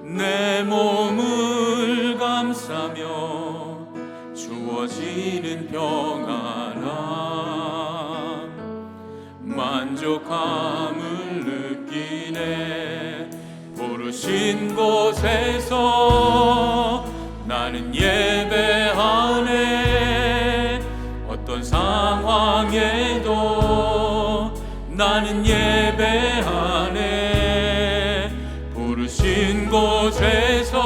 내 몸을 감싸며 주어지는 평안함 만족함을 느끼네 부르신 곳에서 나는 예배하네 어떤 상황에도 나는 예배하네 부르신 곳에서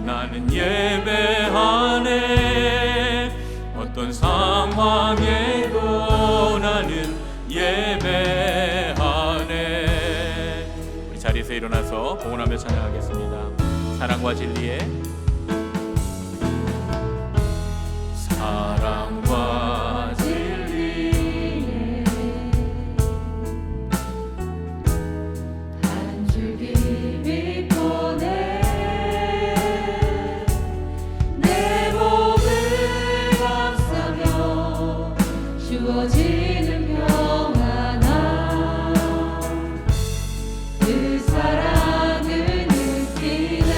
나는 예배하네 어떤 상황에도 나는 예배하네. 우리 자리에서 일어나서 봉헌하며 찬양하겠습니다. 사랑과 진리의 사랑과 진리의 한 줄기 빛 보내 내 몸을 감싸며 주어지는 평안함 그 사랑을 느끼네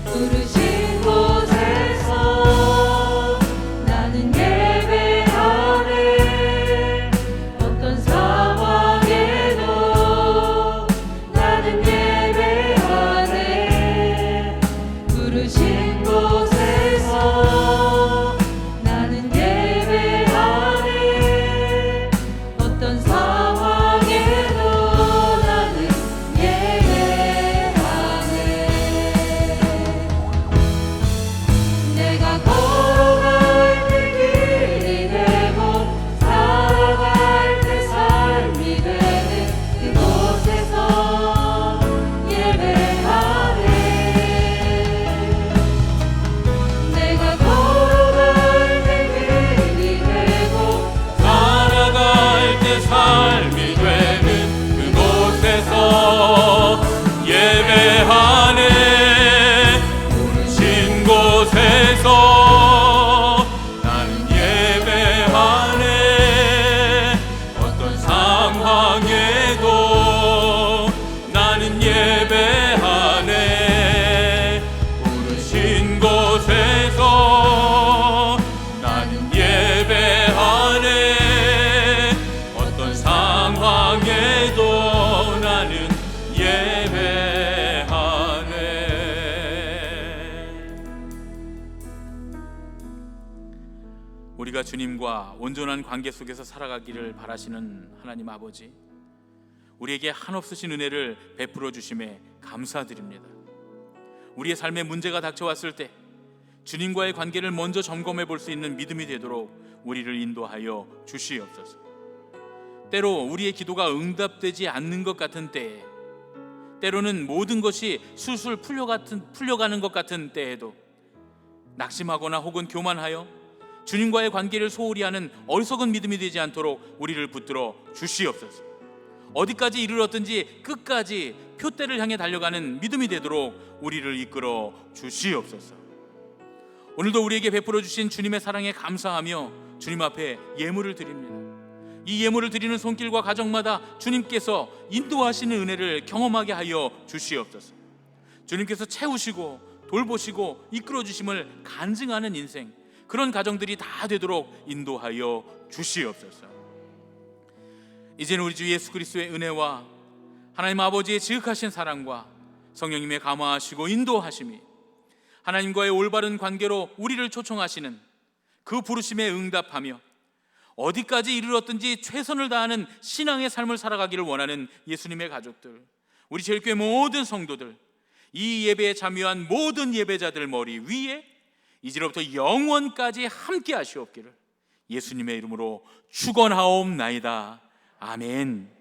부르신 곳에서 나는 예배하네 어떤 상황에도 나는 예배하네 부르신 곳에서 나는 예배하네 어떤 상황에도 나는 예배하네 내가 걸어갈 때 길이 되고 살아갈 때 삶이 되는 그곳에서 예배하네 내가 걸어갈 때 길이 되고 살아갈 때 삶이 되는 그곳에서 예배하네 부르신 곳에서 나는 예배하네 어떤 상황에도 나는 예배하네 부르신 곳에서 나는 예배하네 어떤 상황에도 나는 예배하네. 우리가 주님과 온전한 관계 속에서 살아가기를 바라시는 하나님 아버지, 우리에게 한없으신 은혜를 베풀어 주심에 감사드립니다. 우리의 삶에 문제가 닥쳐왔을 때 주님과의 관계를 먼저 점검해 볼 수 있는 믿음이 되도록 우리를 인도하여 주시옵소서. 때로 우리의 기도가 응답되지 않는 것 같은 때에, 때로는 모든 것이 술술 풀려가는 것 같은 때에도 낙심하거나 혹은 교만하여 주님과의 관계를 소홀히 하는 어리석은 믿음이 되지 않도록 우리를 붙들어 주시옵소서. 어디까지 이르렀든지 끝까지 표대를 향해 달려가는 믿음이 되도록 우리를 이끌어 주시옵소서. 오늘도 우리에게 베풀어 주신 주님의 사랑에 감사하며 주님 앞에 예물을 드립니다. 이 예물을 드리는 손길과 가정마다 주님께서 인도하시는 은혜를 경험하게 하여 주시옵소서. 주님께서 채우시고 돌보시고 이끌어 주심을 간증하는 인생, 그런 가정들이 다 되도록 인도하여 주시옵소서. 이제는 우리 주 예수 그리스도의 은혜와 하나님 아버지의 지극하신 사랑과 성령님의 감화하시고 인도하심이 하나님과의 올바른 관계로 우리를 초청하시는 그 부르심에 응답하며 어디까지 이르렀든지 최선을 다하는 신앙의 삶을 살아가기를 원하는 예수님의 가족들, 우리 제일교회 모든 성도들, 이 예배에 참여한 모든 예배자들 머리 위에 이제로부터 영원까지 함께 하시옵기를 예수님의 이름으로 축원하옵나이다. 아멘.